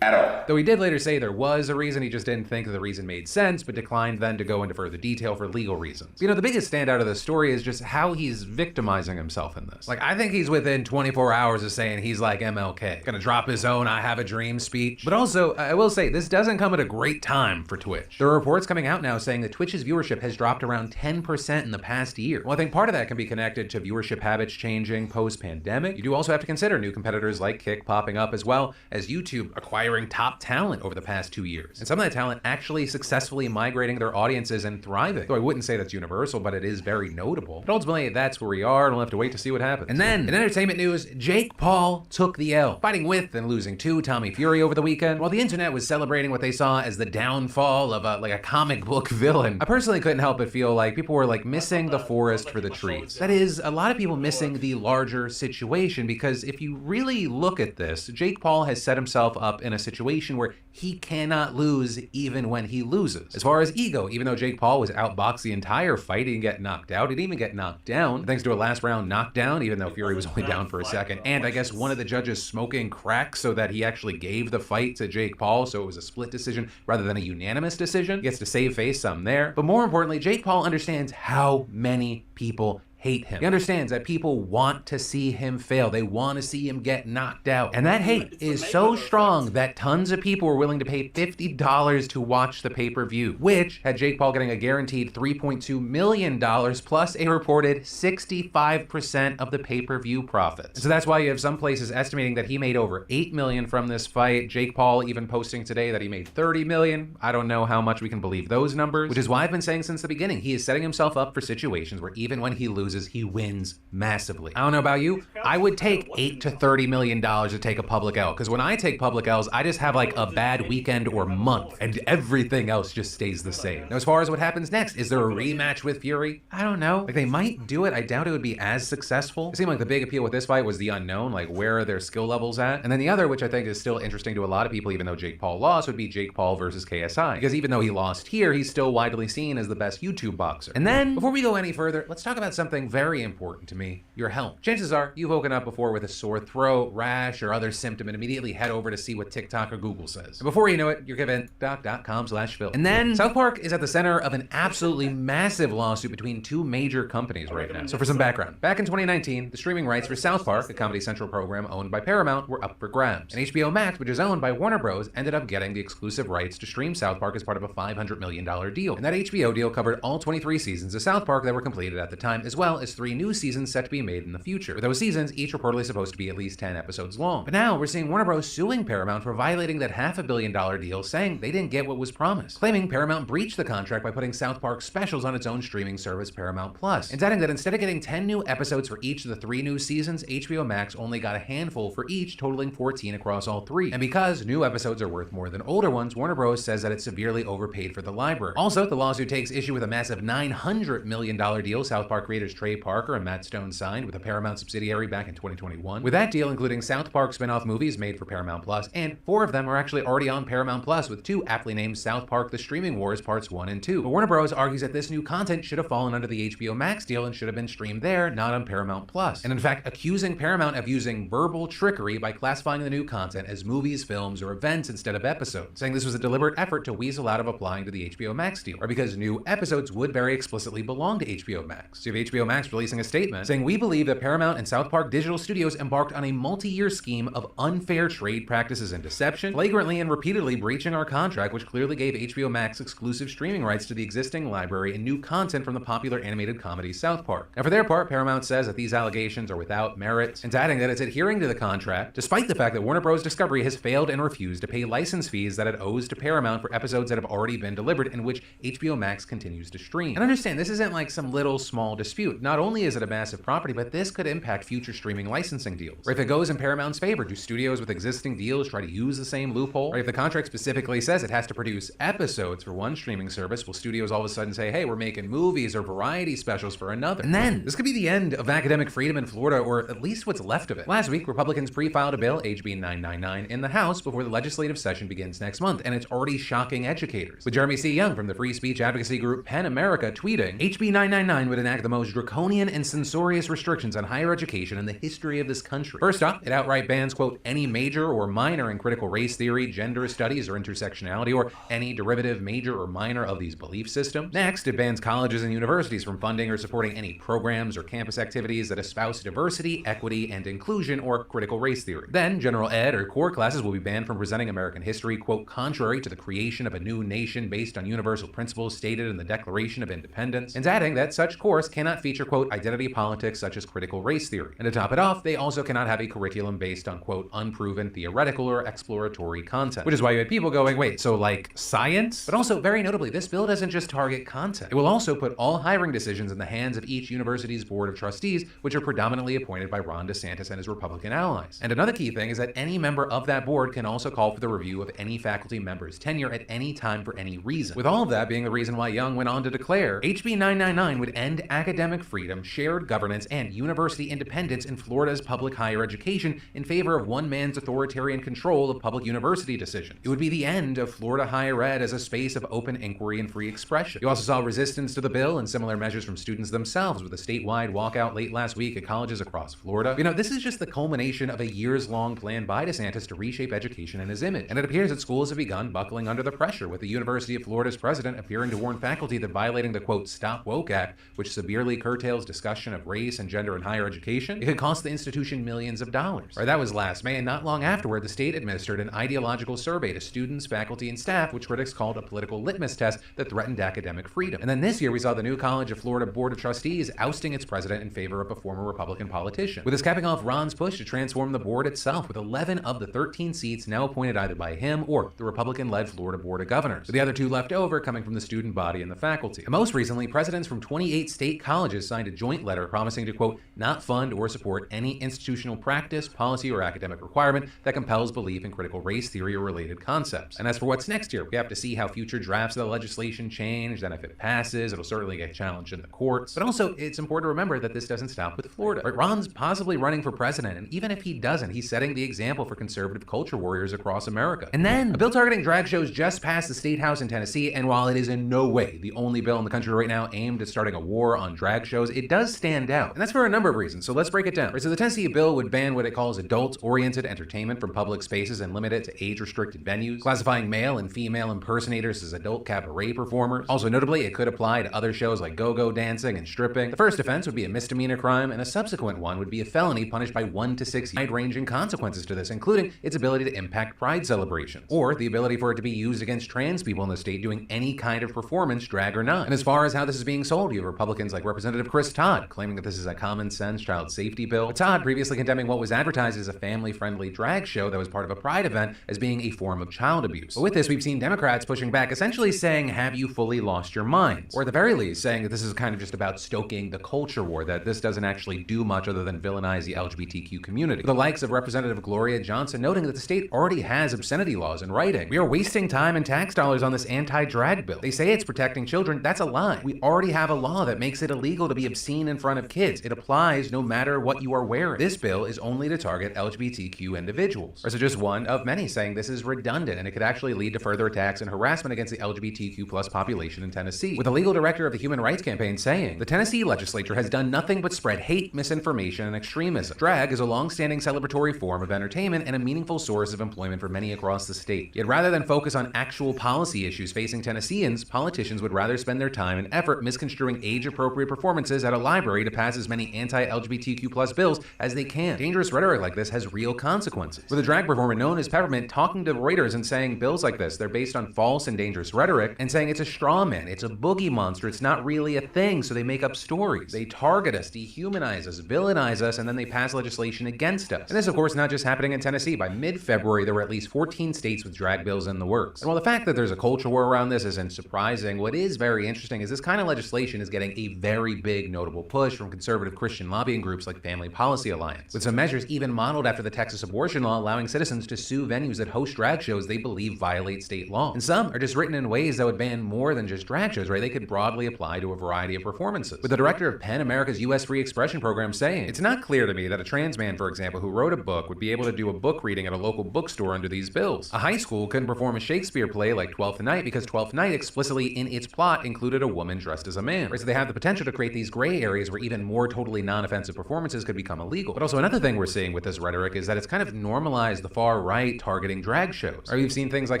At all. Though he did later say there was a reason, he just didn't think that the reason made sense, but declined then to go into further detail for legal reasons. You know, the biggest standout of the story is just how he's victimizing himself in this. Like, I think he's within 24 hours of saying he's like MLK. Gonna drop his own I have a dream speech. But also, I will say, this doesn't come at a great time for Twitch. There are reports coming out now saying that Twitch's viewership has dropped around 10% in the past year. Well, I think part of that can be connected to viewership habits changing post-pandemic. You do also have to consider new competitors like Kick popping up, as well as YouTube acquiring top talent over the past 2 years. And some of that talent actually successfully migrating their audiences and thriving. Though I wouldn't say that's universal, but it is very notable. But ultimately, that's where we are, and we'll have to wait to see what happens. And then, in entertainment news, Jake Paul took the L, fighting with and losing to Tommy Fury over the weekend. While the internet was celebrating what they saw as the downfall of a comic book villain, I personally couldn't help but feel like people were like missing the forest for the trees. That is, a lot of people missing the larger situation, because if you really look at this, Jake Paul has set himself up in a situation where he cannot lose even when he loses. As far as ego, even though Jake Paul was outboxed the entire fight, he didn't get knocked out, he didn't even get knocked down, thanks to a last round knockdown, even though Fury was only down for a second. And I guess one of the judges smoking crack so that he actually gave the fight to Jake Paul, so it was a split decision rather than a unanimous decision. He gets to save face some there. But more importantly, Jake Paul understands how many people hate him. He understands that people want to see him fail. They want to see him get knocked out. And that hate is so strong that tons of people were willing to pay $50 to watch the pay-per-view, which had Jake Paul getting a guaranteed $3.2 million plus a reported 65% of the pay-per-view profits. And so that's why you have some places estimating that he made over $8 million from this fight. Jake Paul even posting today that he made $30 million. I don't know how much we can believe those numbers, which is why I've been saying since the beginning, he is setting himself up for situations where even when he loses, loses, he wins massively. I don't know about you, I would take $8 to $30 million to take a public L, because when I take public L's, I just have like a bad weekend or month, and everything else just stays the same. Now, as far as what happens next, is there a rematch with Fury? I don't know. Like, they might do it. I doubt it would be as successful. It seemed like the big appeal with this fight was the unknown, like where are their skill levels at? And then the other, which I think is still interesting to a lot of people, even though Jake Paul lost, would be Jake Paul versus KSI. Because even though he lost here, he's still widely seen as the best YouTube boxer. And then, before we go any further, let's talk about something very important to me, your health. Chances are you've woken up before with a sore throat, rash, or other symptom and immediately head over to see what TikTok or Google says. And before you know it, you're given doc.com/Phil. And then South Park is at the center of an absolutely massive lawsuit between two major companies right now. So for some background, back in 2019, the streaming rights for South Park, a Comedy Central program owned by Paramount, were up for grabs. And HBO Max, which is owned by Warner Bros., ended up getting the exclusive rights to stream South Park as part of a $500 million deal. And that HBO deal covered all 23 seasons of South Park that were completed at the time, as well as 3 new seasons set to be made in the future. With those seasons, each reportedly supposed to be at least 10 episodes long. But now we're seeing Warner Bros. Suing Paramount for violating that $500 million deal, saying they didn't get what was promised, claiming Paramount breached the contract by putting South Park specials on its own streaming service, Paramount Plus, and adding that instead of getting 10 new episodes for each of the 3 new seasons, HBO Max only got a handful for each, totaling 14 across all 3. And because new episodes are worth more than older ones, Warner Bros. Says that it severely overpaid for the library. Also, the lawsuit takes issue with a massive $900 million deal South Park creators Trey Parker and Matt Stone signed with a Paramount subsidiary back in 2021. With that deal including South Park spin-off movies made for Paramount Plus, and 4 of them are actually already on Paramount Plus, with 2 aptly named South Park The Streaming Wars Parts 1 and 2. But Warner Bros. Argues that this new content should have fallen under the HBO Max deal and should have been streamed there, not on Paramount Plus. And in fact, accusing Paramount of using verbal trickery by classifying the new content as movies, films, or events instead of episodes, saying this was a deliberate effort to weasel out of applying to the HBO Max deal, or because new episodes would very explicitly belong to HBO Max. So you have HBO Max releasing a statement saying, "We believe that Paramount and South Park Digital Studios embarked on a multi-year scheme of unfair trade practices and deception, flagrantly and repeatedly breaching our contract, which clearly gave HBO Max exclusive streaming rights to the existing library and new content from the popular animated comedy South Park." Now, for their part, Paramount says that these allegations are without merit, and adding that it's adhering to the contract, despite the fact that Warner Bros. Discovery has failed and refused to pay license fees that it owes to Paramount for episodes that have already been delivered in which HBO Max continues to stream. And understand, this isn't like some little small dispute. Not only is it a massive property, but this could impact future streaming licensing deals. Or if it goes in Paramount's favor, do studios with existing deals try to use the same loophole? Or if the contract specifically says it has to produce episodes for one streaming service, will studios all of a sudden say, hey, we're making movies or variety specials for another? And then, this could be the end of academic freedom in Florida, or at least what's left of it. Last week, Republicans pre-filed a bill, HB 999, in the House before the legislative session begins next month, and it's already shocking educators. With Jeremy C. Young from the free speech advocacy group PEN America tweeting, HB 999 would enact the most draconian and censorious restrictions on higher education in the history of this country. First off, it outright bans, quote, any major or minor in critical race theory, gender studies, or intersectionality, or any derivative, major, or minor of these belief systems. Next, it bans colleges and universities from funding or supporting any programs or campus activities that espouse diversity, equity, and inclusion, or critical race theory. Then, general ed or core classes will be banned from presenting American history, quote, contrary to the creation of a new nation based on universal principles stated in the Declaration of Independence, and adding that such course cannot feature, quote, identity politics such as critical race theory. And to top it off, they also cannot have a curriculum based on, quote, unproven theoretical or exploratory content. Which is why you had people going, wait, so like science? But also, very notably, this bill doesn't just target content. It will also put all hiring decisions in the hands of each university's board of trustees, which are predominantly appointed by Ron DeSantis and his Republican allies. And another key thing is that any member of that board can also call for the review of any faculty member's tenure at any time for any reason. With all of that being the reason why Young went on to declare, HB 999 would end academic freedom, shared governance, and university independence in Florida's public higher education in favor of one man's authoritarian control of public university decisions. It would be the end of Florida higher ed as a space of open inquiry and free expression. You also saw resistance to the bill and similar measures from students themselves, with a statewide walkout late last week at colleges across Florida. You know, this is just the culmination of a years-long plan by DeSantis to reshape education and his image. And it appears that schools have begun buckling under the pressure, with the University of Florida's president appearing to warn faculty that violating the, quote, Stop Woke Act, which severely curtails discussion of race and gender in higher education, it could cost the institution millions of dollars. Or that was last May, and not long afterward, the state administered an ideological survey to students, faculty, and staff, which critics called a political litmus test that threatened academic freedom. And then this year, we saw the new College of Florida Board of Trustees ousting its president in favor of a former Republican politician, with this capping off Ron's push to transform the board itself, with 11 of the 13 seats now appointed either by him or the Republican-led Florida Board of Governors, with the other 2 left over coming from the student body and the faculty. And most recently, presidents from 28 state colleges judges signed a joint letter promising to, quote, not fund or support any institutional practice, policy, or academic requirement that compels belief in critical race theory or related concepts. And as for what's next here, we have to see how future drafts of the legislation change. Then if it passes, it'll certainly get challenged in the courts. But also, it's important to remember that this doesn't stop with Florida. Right? Ron's possibly running for president, and even if he doesn't, he's setting the example for conservative culture warriors across America. And then, a bill targeting drag shows just passed the State House in Tennessee, and while it is in no way the only bill in the country right now aimed at starting a war on drag shows, it does stand out. And that's for a number of reasons, so let's break it down. Right, so the Tennessee bill would ban what it calls adult-oriented entertainment from public spaces and limit it to age-restricted venues, classifying male and female impersonators as adult cabaret performers. Also notably, it could apply to other shows like go-go dancing and stripping. The first offense would be a misdemeanor crime, and a subsequent one would be a felony punished by 1 to 6 wide-ranging consequences to this, including its ability to impact pride celebrations, or the ability for it to be used against trans people in the state doing any kind of performance, drag or not. And as far as how this is being sold, you have Republicans like Representative Chris Todd claiming that this is a common-sense child safety bill, with Todd previously condemning what was advertised as a family-friendly drag show that was part of a pride event as being a form of child abuse. But with this, we've seen Democrats pushing back, essentially saying, have you fully lost your minds? Or at the very least, saying that this is kind of just about stoking the culture war, that this doesn't actually do much other than villainize the LGBTQ community. The likes of Representative Gloria Johnson noting that the state already has obscenity laws in writing. We are wasting time and tax dollars on this anti-drag bill. They say it's protecting children. That's a lie. We already have a law that makes it illegal to be obscene in front of kids. It applies no matter what you are wearing. This bill is only to target LGBTQ individuals. Or so just one of many saying this is redundant and it could actually lead to further attacks and harassment against the LGBTQ plus population in Tennessee. With the legal director of the Human Rights Campaign saying, the Tennessee legislature has done nothing but spread hate, misinformation, and extremism. Drag is a long-standing celebratory form of entertainment and a meaningful source of employment for many across the state. Yet rather than focus on actual policy issues facing Tennesseans, politicians would rather spend their time and effort misconstruing age-appropriate performances at a library to pass as many anti-LGBTQ plus bills as they can. Dangerous rhetoric like this has real consequences. With a drag performer known as Peppermint talking to Reuters and saying bills like this, they're based on false and dangerous rhetoric, and saying it's a straw man, it's a boogie monster, it's not really a thing, so they make up stories. They target us, dehumanize us, villainize us, and then they pass legislation against us. And this, of course, not just happening in Tennessee. By mid-February, there were at least 14 states with drag bills in the works. And while the fact that there's a culture war around this isn't surprising, what is very interesting is this kind of legislation is getting a very big notable push from conservative Christian lobbying groups like Family Policy Alliance, with some measures even modeled after the Texas abortion law allowing citizens to sue venues that host drag shows they believe violate state law. And some are just written in ways that would ban more than just drag shows, right? They could broadly apply to a variety of performances. With the director of PEN America's U.S. Free Expression program saying, it's not clear to me that a trans man, for example, who wrote a book would be able to do a book reading at a local bookstore under these bills. A high school couldn't perform a Shakespeare play like Twelfth Night because Twelfth Night explicitly in its plot included a woman dressed as a man. Right? So they have the potential to create these gray areas where even more totally non-offensive performances could become illegal. But also another thing we're seeing with this rhetoric is that it's kind of normalized the far right targeting drag shows. Right? We've seen things like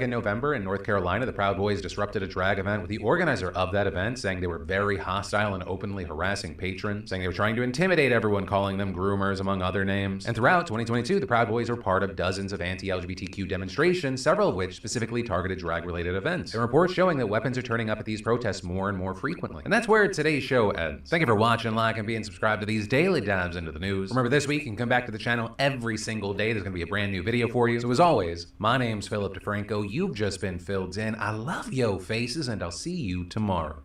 in November in North Carolina, the Proud Boys disrupted a drag event with the organizer of that event saying they were very hostile and openly harassing patrons, saying they were trying to intimidate everyone, calling them groomers, among other names. And throughout 2022, the Proud Boys were part of dozens of anti-LGBTQ demonstrations, several of which specifically targeted drag-related events. And reports showing that weapons are turning up at these protests more and more frequently. And that's where today's show ends. Thank you for watching, like, and being subscribed to these daily dives into the news. Remember, this week you can come back to the channel every single day. There's going to be a brand new video for you. So as always, my name's Philip DeFranco. You've just been filled in. I love yo faces, and I'll see you tomorrow.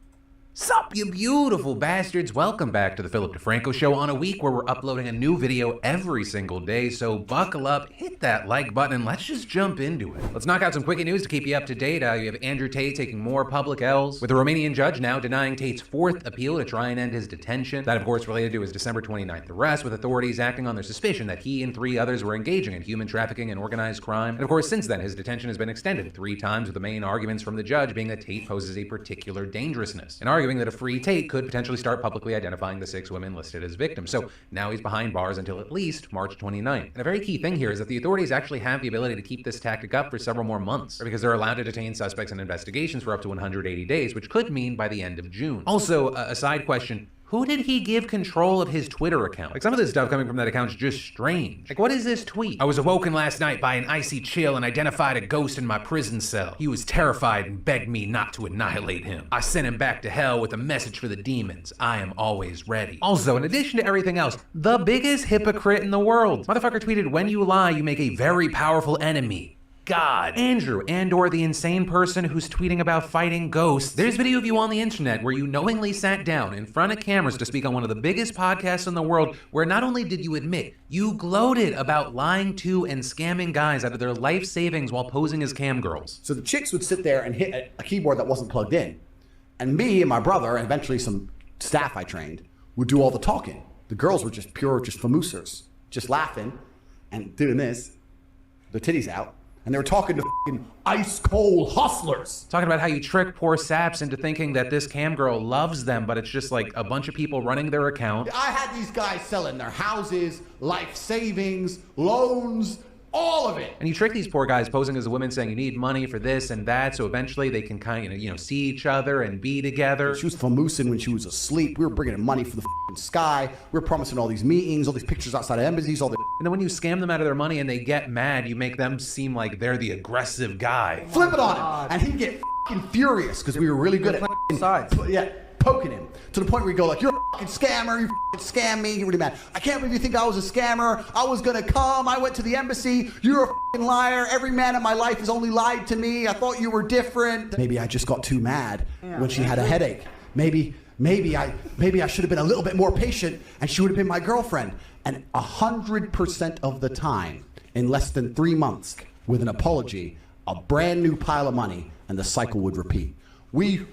Sup, you beautiful bastards? Welcome back to the Philip DeFranco Show on a week where we're uploading a new video every single day, so buckle up, hit that like button, and let's just jump into it. Let's knock out some quickie news to keep you up to date. You have Andrew Tate taking more public L's, with a Romanian judge now denying Tate's 4th appeal to try and end his detention. That, of course, related to his December 29th arrest, with authorities acting on their suspicion that he and 3 others were engaging in human trafficking and organized crime. And of course, since then, his detention has been extended 3 times, with the main arguments from the judge being that Tate poses a particular dangerousness, and arguing that a free Tate could potentially start publicly identifying the 6 women listed as victims. So now he's behind bars until at least March 29th. And a very key thing here is that the authorities actually have the ability to keep this tactic up for several more months, because they're allowed to detain suspects in investigations for up to 180 days, which could mean by the end of June. Also, a side question, who did he give control of his Twitter account? Like, some of this stuff coming from that account's just strange. Like, what is this tweet? I was awoken last night by an icy chill and identified a ghost in my prison cell. He was terrified and begged me not to annihilate him. I sent him back to hell with a message for the demons. I am always ready. Also, in addition to everything else, the biggest hypocrite in the world. Motherfucker tweeted, when you lie, you make a very powerful enemy. God. Andrew, and/or the insane person who's tweeting about fighting ghosts. There's video of you on the internet where you knowingly sat down in front of cameras to speak on one of the biggest podcasts in the world, where not only did you admit, you gloated about lying to and scamming guys out of their life savings while posing as cam girls. So the chicks would sit there and hit a keyboard that wasn't plugged in. And me and my brother, and eventually some staff I trained, would do all the talking. The girls were just pure, just famoosers, just laughing and doing this, their titties out. And they were talking to fucking ice cold hustlers. Talking about how you trick poor saps into thinking that this cam girl loves them, but it's just like a bunch of people running their account. I had these guys selling their houses, life savings, loans, all of it. And you trick these poor guys posing as a woman saying you need money for this and that, so eventually they can kind of, see each other and be together. She was famoosing when she was asleep. We were bringing in money for the fucking sky. We were promising all these meetings, all these pictures outside of embassies, all the. And then when you scam them out of their money and they get mad, you make them seem like they're the aggressive guy. Flip it on him, and he'd get fucking furious because we were really good at sides. Yeah, poking him to the point where you go like, "You're a fucking scammer. You fucking scammed me." You're really mad. I can't believe you think I was a scammer. I was gonna come. I went to the embassy. You're a fucking liar. Every man in my life has only lied to me. I thought you were different. Maybe I just got too mad when she had a headache. Maybe I should have been a little bit more patient, and she would have been my girlfriend. And 100% of the time, in less than 3 months, with an apology, a brand new pile of money, and the cycle would repeat. We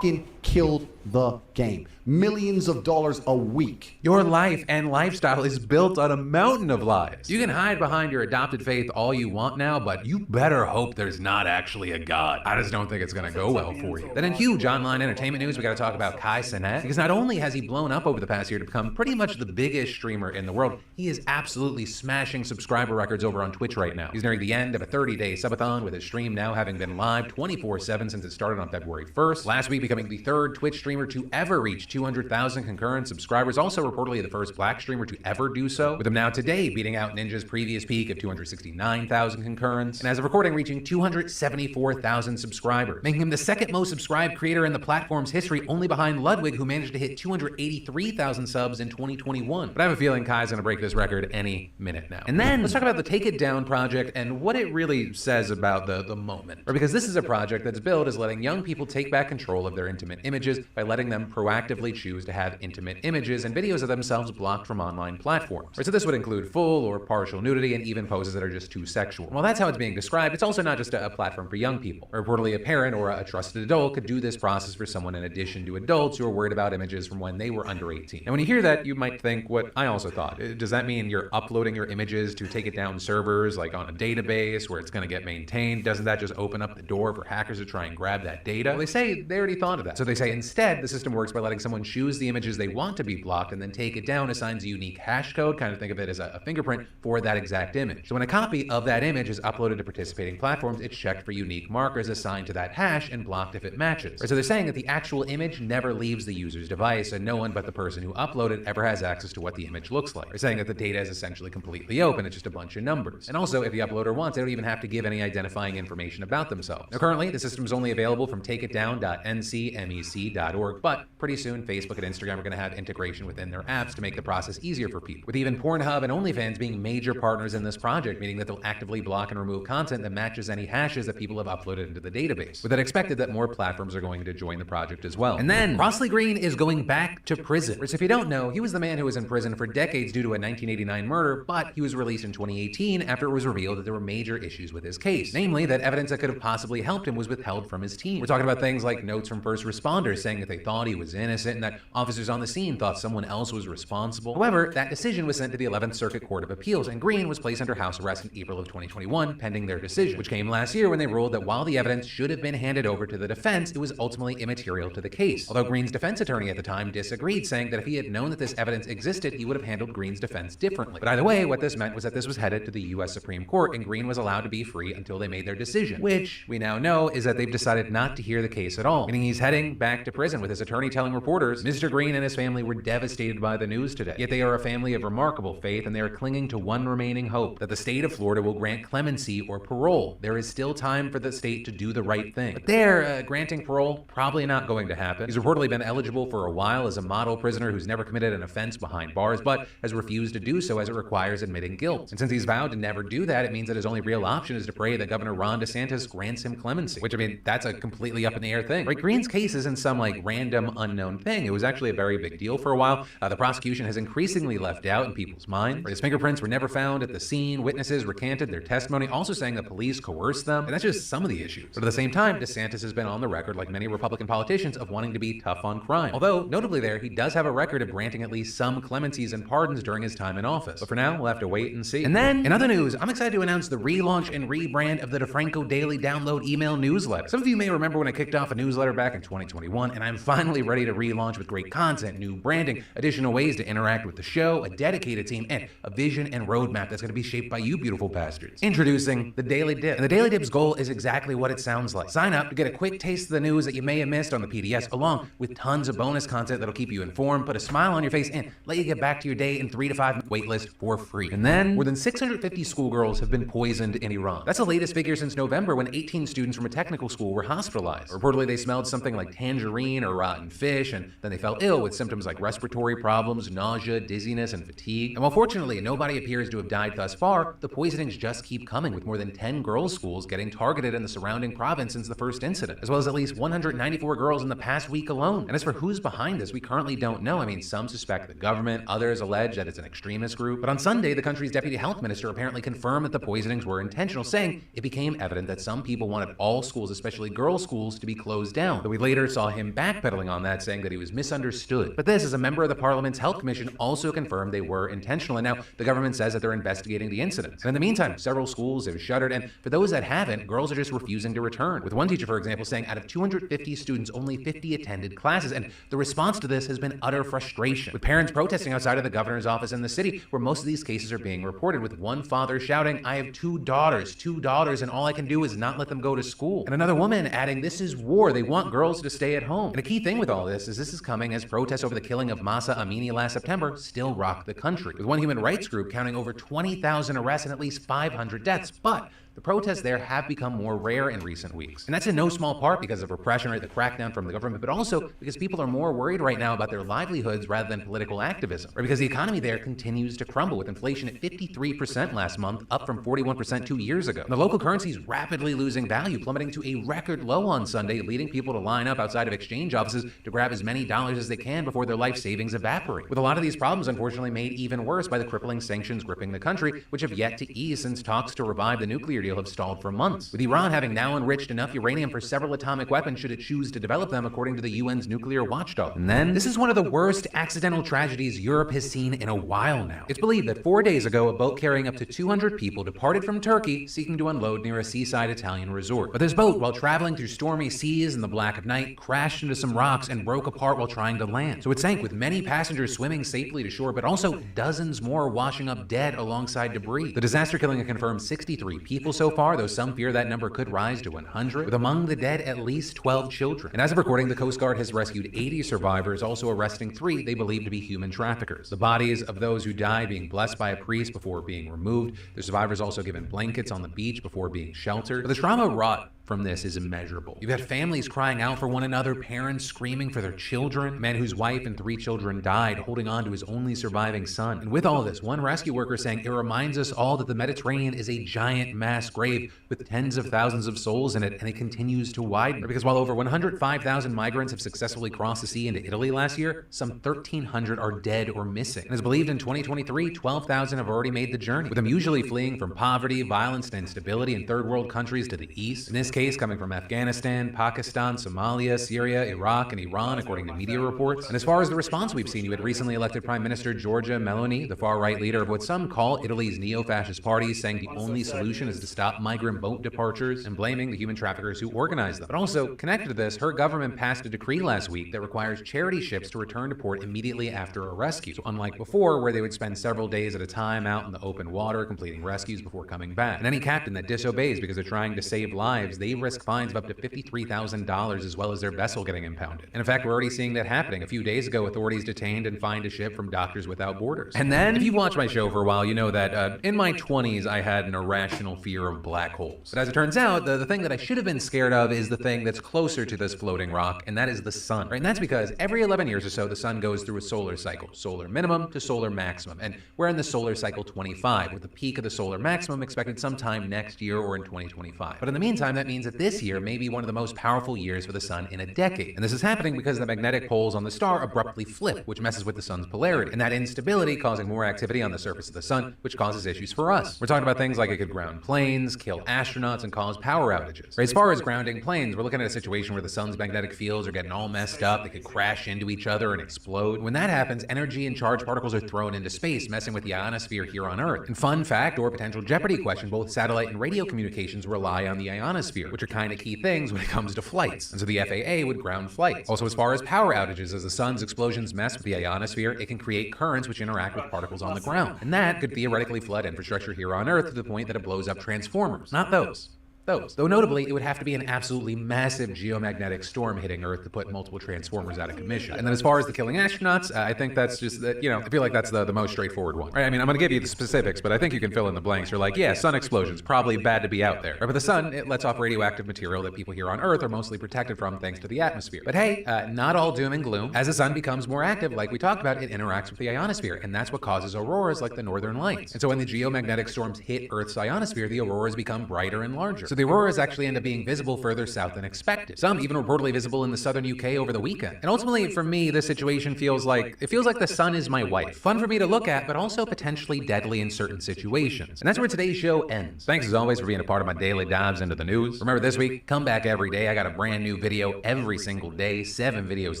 fucking killed the game. Millions of dollars a week. Your life and lifestyle is built on a mountain of lies. You can hide behind your adopted faith all you want now, but you better hope there's not actually a God. I just don't think it's gonna go well for you. Then in huge online entertainment news, we gotta talk about Kai Cenat, because not only has he blown up over the past year to become pretty much the biggest streamer in the world, he is absolutely smashing subscriber records over on Twitch right now. He's nearing the end of a 30-day subathon, with his stream now having been live 24/7 since it started on February 1st. Last week becoming the third Twitch streamer to ever reach 200,000 concurrent subscribers, also reportedly the first black streamer to ever do so, with him now today beating out Ninja's previous peak of 269,000 concurrents, and as of recording reaching 274,000 subscribers, making him the second most subscribed creator in the platform's history, only behind Ludwig, who managed to hit 283,000 subs in 2021. But I have a feeling Kai's gonna break this record any minute now. And then let's talk about the Take It Down project and what it really says about the moment. Or because this is a project that's billed as letting young people take back control of their intimate images by letting them proactively choose to have intimate images and videos of themselves blocked from online platforms. So this would include full or partial nudity and even poses that are just too sexual. While that's how it's being described, it's also not just a platform for young people. Reportedly, a parent or a trusted adult could do this process for someone in addition to adults who are worried about images from when they were under 18. And when you hear that, you might think what I also thought. Does that mean you're uploading your images to Take It Down servers, like on a database where it's going to get maintained? Doesn't that just open up the door for hackers to try and grab that data? Well, they say they already thought of that. So they say instead, the system works by letting someone choose the images they want to be blocked, and then Take It Down assigns a unique hash code, kind of think of it as a fingerprint for that exact image. So when a copy of that image is uploaded to participating platforms, it's checked for unique markers assigned to that hash and blocked if it matches. So they're saying that the actual image never leaves the user's device, and no one but the person who uploaded ever has access to what the image looks like. They're saying that the data is essentially completely open, it's just a bunch of numbers. And also, if the uploader wants, they don't even have to give any identifying information about themselves. Now currently, the system is only available from takeitdown.ncmec.org, but pretty soon, Facebook and Instagram are going to have integration within their apps to make the process easier for people, with even Pornhub and OnlyFans being major partners in this project, meaning that they'll actively block and remove content that matches any hashes that people have uploaded into the database. With it expected that more platforms are going to join the project as well. And then, Crossley Green is going back to prison. Which, if you don't know, he was the man who was in prison for decades due to a 1989 murder, but he was released in 2018 after it was revealed that there were major issues with his case. Namely, that evidence that could have possibly helped him was withheld from his team. We're talking about things like notes from first responders saying that they thought he was innocent and that officers on the scene thought someone else was responsible. However, that decision was sent to the 11th Circuit Court of Appeals, and Green was placed under house arrest in April of 2021, pending their decision, which came last year when they ruled that while the evidence should have been handed over to the defense, it was ultimately immaterial to the case. Although Green's defense attorney at the time disagreed, saying that if he had known that this evidence existed, he would have handled Green's defense differently. But either way, what this meant was that this was headed to the US Supreme Court, and Green was allowed to be free until they made their decision, which we now know is that they've decided not to hear the case at all, meaning he's heading back to prison, with his attorney telling reporters Mr. Green and his family were devastated by the news today. Yet they are a family of remarkable faith, and they are clinging to one remaining hope: that the state of Florida will grant clemency or parole. There is still time for the state to do the right thing. But there, granting parole, probably not going to happen. He's reportedly been eligible for a while as a model prisoner who's never committed an offense behind bars, but has refused to do so as it requires admitting guilt. And since he's vowed to never do that, it means that his only real option is to pray that Governor Ron DeSantis grants him clemency. Which, I mean, that's a completely up in the air thing. Right? Green's case isn't some, like, random unknown thing. It was actually a very big deal for a while. The prosecution has increasingly left doubt in people's minds. His fingerprints were never found at the scene. Witnesses recanted their testimony, also saying that police coerced them. And that's just some of the issues. But at the same time, DeSantis has been on the record, like many Republican politicians, of wanting to be tough on crime. Although, notably there, he does have a record of granting at least some clemencies and pardons during his time in office. But for now, we'll have to wait and see. And then, in other news, I'm excited to announce the relaunch and rebrand of the DeFranco Daily Download email newsletter. Some of you may remember when I kicked off a newsletter back in 2021, and I'm finally ready to relaunch with great content, new branding, additional ways to interact with the show, a dedicated team, and a vision and roadmap that's going to be shaped by you beautiful bastards. Introducing the Daily Dip. And the Daily Dip's goal is exactly what it sounds like. Sign up to get a quick taste of the news that you may have missed on the PDS, along with tons of bonus content that'll keep you informed, put a smile on your face, and let you get back to your day in 3 to 5 minute waitlist for free. And then, more than 650 schoolgirls have been poisoned in Iran. That's the latest figure since November, when 18 students from a technical school were hospitalized. Reportedly, they smelled something like tangerine or rotten fish, and then they fell ill with symptoms like respiratory problems, nausea, dizziness, and fatigue. And while fortunately nobody appears to have died thus far, the poisonings just keep coming, with more than 10 girls' schools getting targeted in the surrounding province since the first incident, as well as at least 194 girls in the past week alone. And as for who's behind this, we currently don't know. I mean, some suspect the government, others allege that it's an extremist group. But on Sunday, the country's deputy health minister apparently confirmed that the poisonings were intentional, saying it became evident that some people wanted all schools, especially girls' schools, to be closed down. But we later saw him backpedaling on that, saying that he was misunderstood. But this, as a member of the Parliament's Health Commission, also confirmed they were intentional, and now the government says that they're investigating the incidents. And in the meantime, several schools have shuttered, and for those that haven't, girls are just refusing to return, with one teacher, for example, saying out of 250 students, only 50 attended classes. And the response to this has been utter frustration, with parents protesting outside of the governor's office in the city, where most of these cases are being reported, with one father shouting, "I have two daughters, and all I can do is not let them go to school." And another woman adding, "This is war. They want girls to stay at home." And a key thing with all this is coming as protests over the killing of Mahsa Amini last September still rock the country, with one human rights group counting over 20,000 arrests and at least 500 deaths. But the protests there have become more rare in recent weeks. And that's in no small part because of repression, right, the crackdown from the government, but also because people are more worried right now about their livelihoods rather than political activism, or because the economy there continues to crumble, with inflation at 53% last month, up from 41% 2 years ago. And the local currency is rapidly losing value, plummeting to a record low on Sunday, leading people to line up outside of exchange offices to grab as many dollars as they can before their life savings evaporate. With a lot of these problems, unfortunately, made even worse by the crippling sanctions gripping the country, which have yet to ease since talks to revive the nuclear deal have stalled for months, with Iran having now enriched enough uranium for several atomic weapons should it choose to develop them, according to the UN's nuclear watchdog. And then, this is one of the worst accidental tragedies Europe has seen in a while now. It's believed that 4 days ago, a boat carrying up to 200 people departed from Turkey, seeking to unload near a seaside Italian resort. But this boat, while traveling through stormy seas in the black of night, crashed into some rocks and broke apart while trying to land. So it sank, with many passengers swimming safely to shore, but also dozens more washing up dead alongside debris. The disaster killing a confirmed 63 people so far, though some fear that number could rise to 100, with among the dead at least 12 children. And as of recording, the Coast Guard has rescued 80 survivors, also arresting 3 they believe to be human traffickers. The bodies of those who died being blessed by a priest before being removed. The survivors also given blankets on the beach before being sheltered. But the trauma wrought from this is immeasurable. You've got families crying out for one another, parents screaming for their children, a man whose wife and 3 children died, holding on to his only surviving son. And with all this, one rescue worker saying, "It reminds us all that the Mediterranean is a giant mass grave with tens of thousands of souls in it, and it continues to widen." Because while over 105,000 migrants have successfully crossed the sea into Italy last year, some 1,300 are dead or missing. And as believed in 2023, 12,000 have already made the journey, with them usually fleeing from poverty, violence, and instability in third world countries to the east. In this case, coming from Afghanistan, Pakistan, Somalia, Syria, Iraq, and Iran, according to media reports. And as far as the response we've seen, you had recently elected Prime Minister Giorgia Meloni, the far-right leader of what some call Italy's neo-fascist party, saying the only solution is to stop migrant boat departures and blaming the human traffickers who organized them. But also, connected to this, her government passed a decree last week that requires charity ships to return to port immediately after a rescue. So unlike before, where they would spend several days at a time out in the open water completing rescues before coming back. And any captain that disobeys because they're trying to save lives, they risk fines of up to $53,000 as well as their vessel getting impounded. And in fact, we're already seeing that happening. A few days ago, authorities detained and fined a ship from Doctors Without Borders. And then, if you watch my show for a while, you know that in my 20s, I had an irrational fear of black holes. But as it turns out, the thing that I should have been scared of is the thing that's closer to this floating rock, and that is the sun. Right? And that's because every 11 years or so, the sun goes through a solar cycle, solar minimum to solar maximum. And we're in the solar cycle 25, with the peak of the solar maximum expected sometime next year or in 2025. But in the meantime, that means that this year may be one of the most powerful years for the sun in a decade. And this is happening because the magnetic poles on the star abruptly flip, which messes with the sun's polarity. And that instability causing more activity on the surface of the sun, which causes issues for us. We're talking about things like it could ground planes, kill astronauts, and cause power outages. Right? As far as grounding planes, we're looking at a situation where the sun's magnetic fields are getting all messed up. They could crash into each other and explode. When that happens, energy and charged particles are thrown into space, messing with the ionosphere here on Earth. And fun fact or potential Jeopardy question, both satellite and radio communications rely on the ionosphere, which are kind of key things when it comes to flights. And so the FAA would ground flights. Also, as far as power outages, as the sun's explosions mess with the ionosphere, it can create currents which interact with particles on the ground. And that could theoretically flood infrastructure here on Earth to the point that it blows up transformers. Not those. Though notably, it would have to be an absolutely massive geomagnetic storm hitting Earth to put multiple transformers out of commission. And then as far as the killing astronauts, I think that's just, I feel like that's the most straightforward one. Right? I mean, I'm going to give you the specifics, but I think you can fill in the blanks. You're like, yeah, sun explosions, probably bad to be out there. Right? But the sun, it lets off radioactive material that people here on Earth are mostly protected from thanks to the atmosphere. But hey, not all doom and gloom. As the sun becomes more active, like we talked about, it interacts with the ionosphere, and that's what causes auroras like the northern lights. And so when the geomagnetic storms hit Earth's ionosphere, the auroras become brighter and larger. So the auroras actually end up being visible further south than expected. Some even reportedly visible in the southern UK over the weekend. And ultimately, for me, this situation feels like the sun is my wife. Fun for me to look at, but also potentially deadly in certain situations. And that's where today's show ends. Thanks as always for being a part of my daily dives into the news. Remember this week, come back every day. I got a brand new video every single day, 7 videos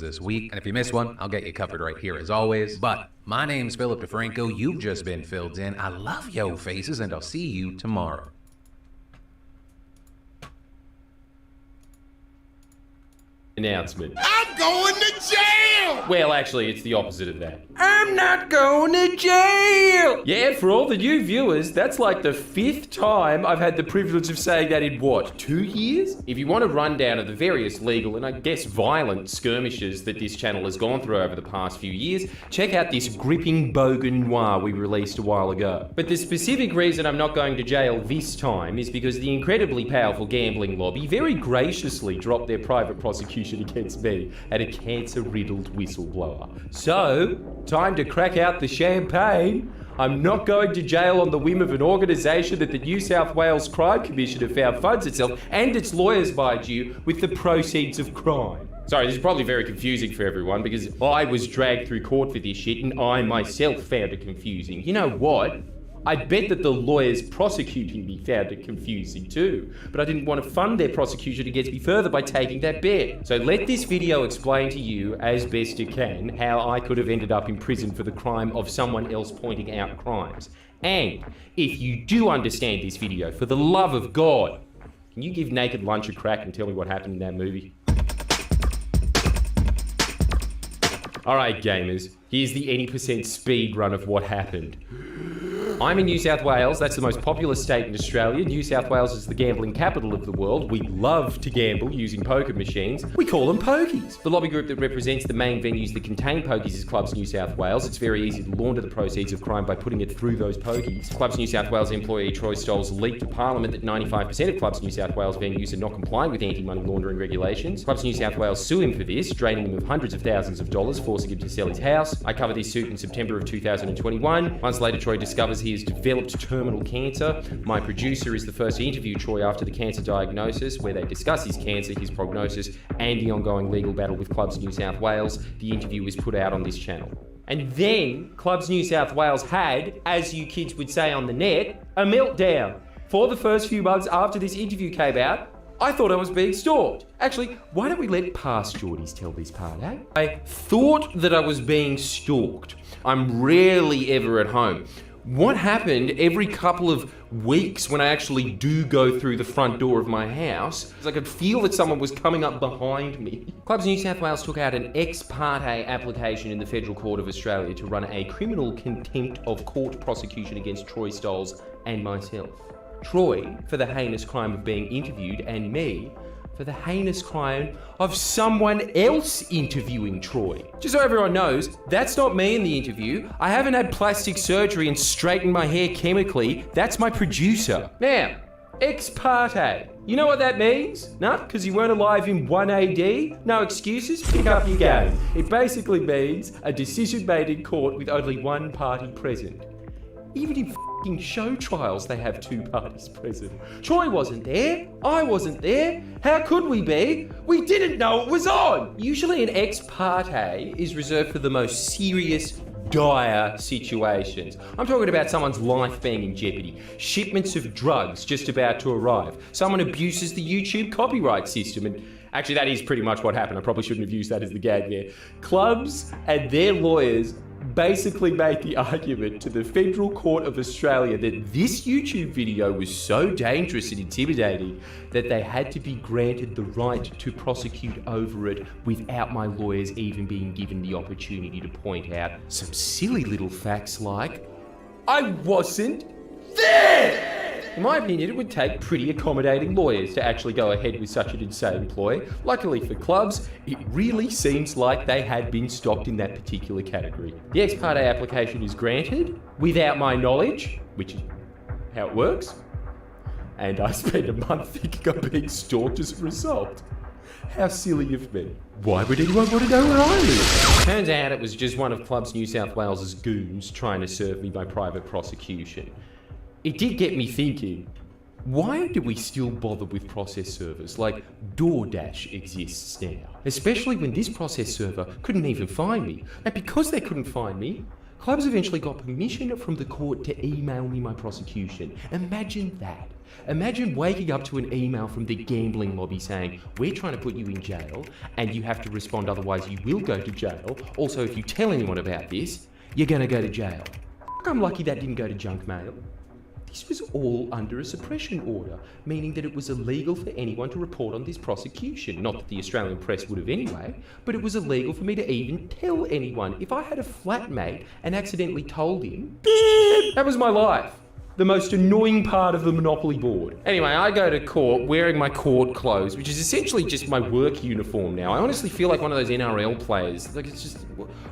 this week. And if you miss one, I'll get you covered right here as always. But my name's Philip DeFranco. You've just been filled in. I love yo faces, and I'll see you tomorrow. Announcement. I'm going to jail! Well, actually, it's the opposite of that. I'm not going to jail! Yeah, for all the new viewers, that's like the 5th time I've had the privilege of saying that in, 2 years? If you want a rundown of the various legal and I guess violent skirmishes that this channel has gone through over the past few years, check out this gripping bogan noir we released a while ago. But the specific reason I'm not going to jail this time is because the incredibly powerful gambling lobby very graciously dropped their private prosecution against me and a cancer-riddled whistleblower. So, time to crack out the champagne. I'm not going to jail on the whim of an organisation that the New South Wales Crime Commission have found funds itself and its lawyers, mind you, with the proceeds of crime. Sorry, this is probably very confusing for everyone because I was dragged through court for this shit and I myself found it confusing. You know what? I bet that the lawyers prosecuting me found it confusing too, but I didn't want to fund their prosecution against me further by taking that bet. So let this video explain to you, as best it can, how I could have ended up in prison for the crime of someone else pointing out crimes. And if you do understand this video, for the love of God, can you give Naked Lunch a crack and tell me what happened in that movie? Alright gamers, here's the any percent speed run of what happened. I'm in New South Wales, that's the most populous state in Australia. New South Wales is the gambling capital of the world. We love to gamble using poker machines. We call them pokies. The lobby group that represents the main venues that contain pokies is Clubs New South Wales. It's very easy to launder the proceeds of crime by putting it through those pokies. Clubs New South Wales employee Troy Stolz leaked to Parliament that 95% of Clubs New South Wales venues are not complying with anti-money laundering regulations. Clubs New South Wales sue him for this, draining him of hundreds of thousands of dollars, forcing him to sell his house. I covered this suit in September of 2021. Months later, Troy discovers he has developed terminal cancer. My producer is the first to interview Troy after the cancer diagnosis, where they discuss his cancer, his prognosis, and the ongoing legal battle with Clubs New South Wales. The interview was put out on this channel. And then Clubs New South Wales had, as you kids would say on the net, a meltdown. For the first few months after this interview came out, I thought I was being stalked. Actually, why don't we let past Geordies tell this part, eh? I thought that I was being stalked. I'm rarely ever at home. What happened every couple of weeks when I actually do go through the front door of my house is I could feel that someone was coming up behind me. Clubs New South Wales took out an ex parte application in the Federal Court of Australia to run a criminal contempt of court prosecution against Troy Stolz and myself. Troy for the heinous crime of being interviewed, and me for the heinous crime of someone else interviewing Troy. Just so everyone knows, that's not me in the interview. I haven't had plastic surgery and straightened my hair chemically. That's my producer. Now, ex parte. You know what that means? No? Because you weren't alive in 1 AD? No excuses? Pick up your game. It basically means a decision made in court with only one party present. Even in f***ing show trials, they have two parties present. Troy wasn't there. I wasn't there. How could we be? We didn't know it was on. Usually an ex parte is reserved for the most serious, dire situations. I'm talking about someone's life being in jeopardy, shipments of drugs just about to arrive, someone abuses the YouTube copyright system, and actually that is pretty much what happened. I probably shouldn't have used that as the gag there. Clubs and their lawyers basically made the argument to the Federal Court of Australia that this YouTube video was so dangerous and intimidating that they had to be granted the right to prosecute over it without my lawyers even being given the opportunity to point out some silly little facts like, I wasn't there! In my opinion, it would take pretty accommodating lawyers to actually go ahead with such an insane ploy. Luckily for clubs, it really seems like they had been stocked in that particular category. The ex parte application is granted without my knowledge, which is how it works. And I spent a month thinking I'm being stalked as a result. How silly of me. Why would anyone want to know where I live? Turns out it was just one of Clubs New South Wales' goons trying to serve me by private prosecution. It did get me thinking, why do we still bother with process servers like DoorDash exists now? Especially when this process server couldn't even find me. And because they couldn't find me, Clubs eventually got permission from the court to email me my prosecution. Imagine that. Imagine waking up to an email from the gambling lobby saying, we're trying to put you in jail and you have to respond, otherwise you will go to jail. Also, if you tell anyone about this, you're gonna go to jail. I'm lucky that didn't go to junk mail. This was all under a suppression order, meaning that it was illegal for anyone to report on this prosecution. Not that the Australian press would have anyway, but it was illegal for me to even tell anyone. If I had a flatmate and accidentally told him, that was my life. The most annoying part of the Monopoly board. Anyway, I go to court wearing my court clothes, which is essentially just my work uniform now. I honestly feel like one of those NRL players. Like, it's just,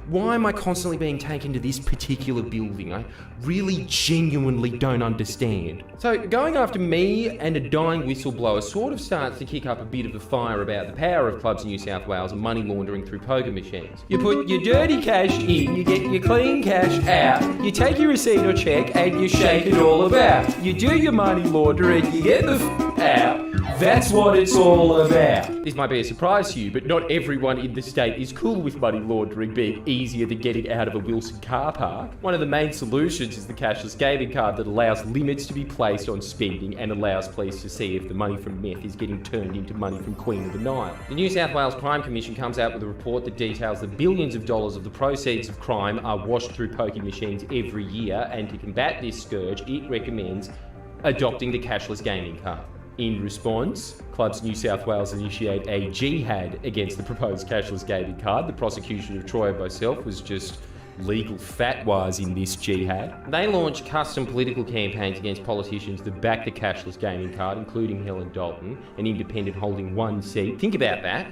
why am I constantly being taken to this particular building? I really genuinely don't understand. So going after me and a dying whistleblower sort of starts to kick up a bit of a fire about the power of Clubs in New South Wales and money laundering through poker machines. You put your dirty cash in, you get your clean cash out, you take your receipt or check and you shake it all about. You do your money laundering, you get the out. That's what it's all about. This might be a surprise to you, but not everyone in the state is cool with money laundering being easier than getting out of a Wilson car park. One of the main solutions is the cashless gaming card that allows limits to be placed on spending and allows police to see if the money from meth is getting turned into money from Queen of the Nile. The New South Wales Crime Commission comes out with a report that details that billions of dollars of the proceeds of crime are washed through pokie machines every year, and to combat this scourge, it recommends adopting the cashless gaming card. In response, Clubs New South Wales initiate a jihad against the proposed cashless gaming card. The prosecution of Troy and myself was just legal fatwas in this jihad. They launched custom political campaigns against politicians that back the cashless gaming card, including Helen Dalton, an independent holding one seat. Think about that.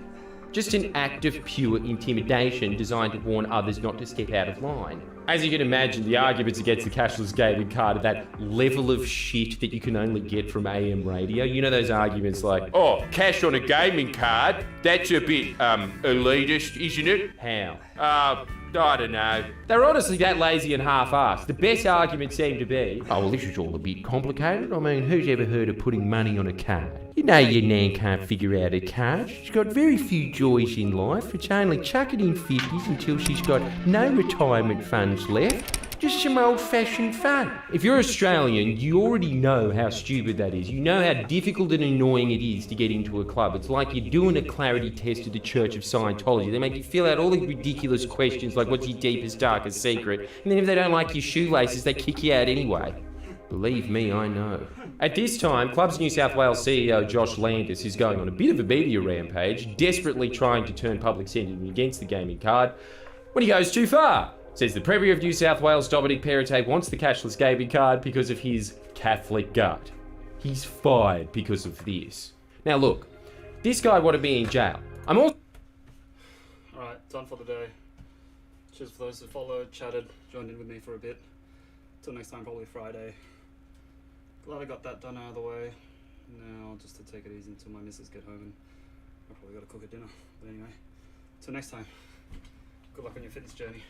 Just an act of pure intimidation designed to warn others not to step out of line. As you can imagine, the arguments against the cashless gaming card are that level of shit that you can only get from AM radio. You know those arguments like, oh, cash on a gaming card? That's a bit, elitist, isn't it? How? I don't know. They're honestly that lazy and half-assed. The best argument seemed to be, oh, well, this is all a bit complicated. I mean, who's ever heard of putting money on a card? You know your nan can't figure out a card. She's got very few joys in life. It's only chuck it in 50s until she's got no retirement funds left. Just some old-fashioned fun. If you're Australian, you already know how stupid that is. You know how difficult and annoying it is to get into a club. It's like you're doing a clarity test at the Church of Scientology. They make you fill out all these ridiculous questions like, what's your deepest, darkest secret? And then if they don't like your shoelaces, they kick you out anyway. Believe me, I know. At this time, Clubs New South Wales CEO Josh Landis is going on a bit of a media rampage, desperately trying to turn public sentiment against the gaming card, when he goes too far. Says the Premier of New South Wales, Dominic Perrottet, wants the cashless gaming card because of his Catholic gut. He's fired because of this. Now look, this guy wanted me in jail. I'm all... Alright, done for the day. Cheers for those who followed, chatted, joined in with me for a bit. Till next time, probably Friday. Glad I got that done out of the way. Now, just to take it easy until my missus get home, and I've probably got to cook a dinner. But anyway, till next time, good luck on your fitness journey.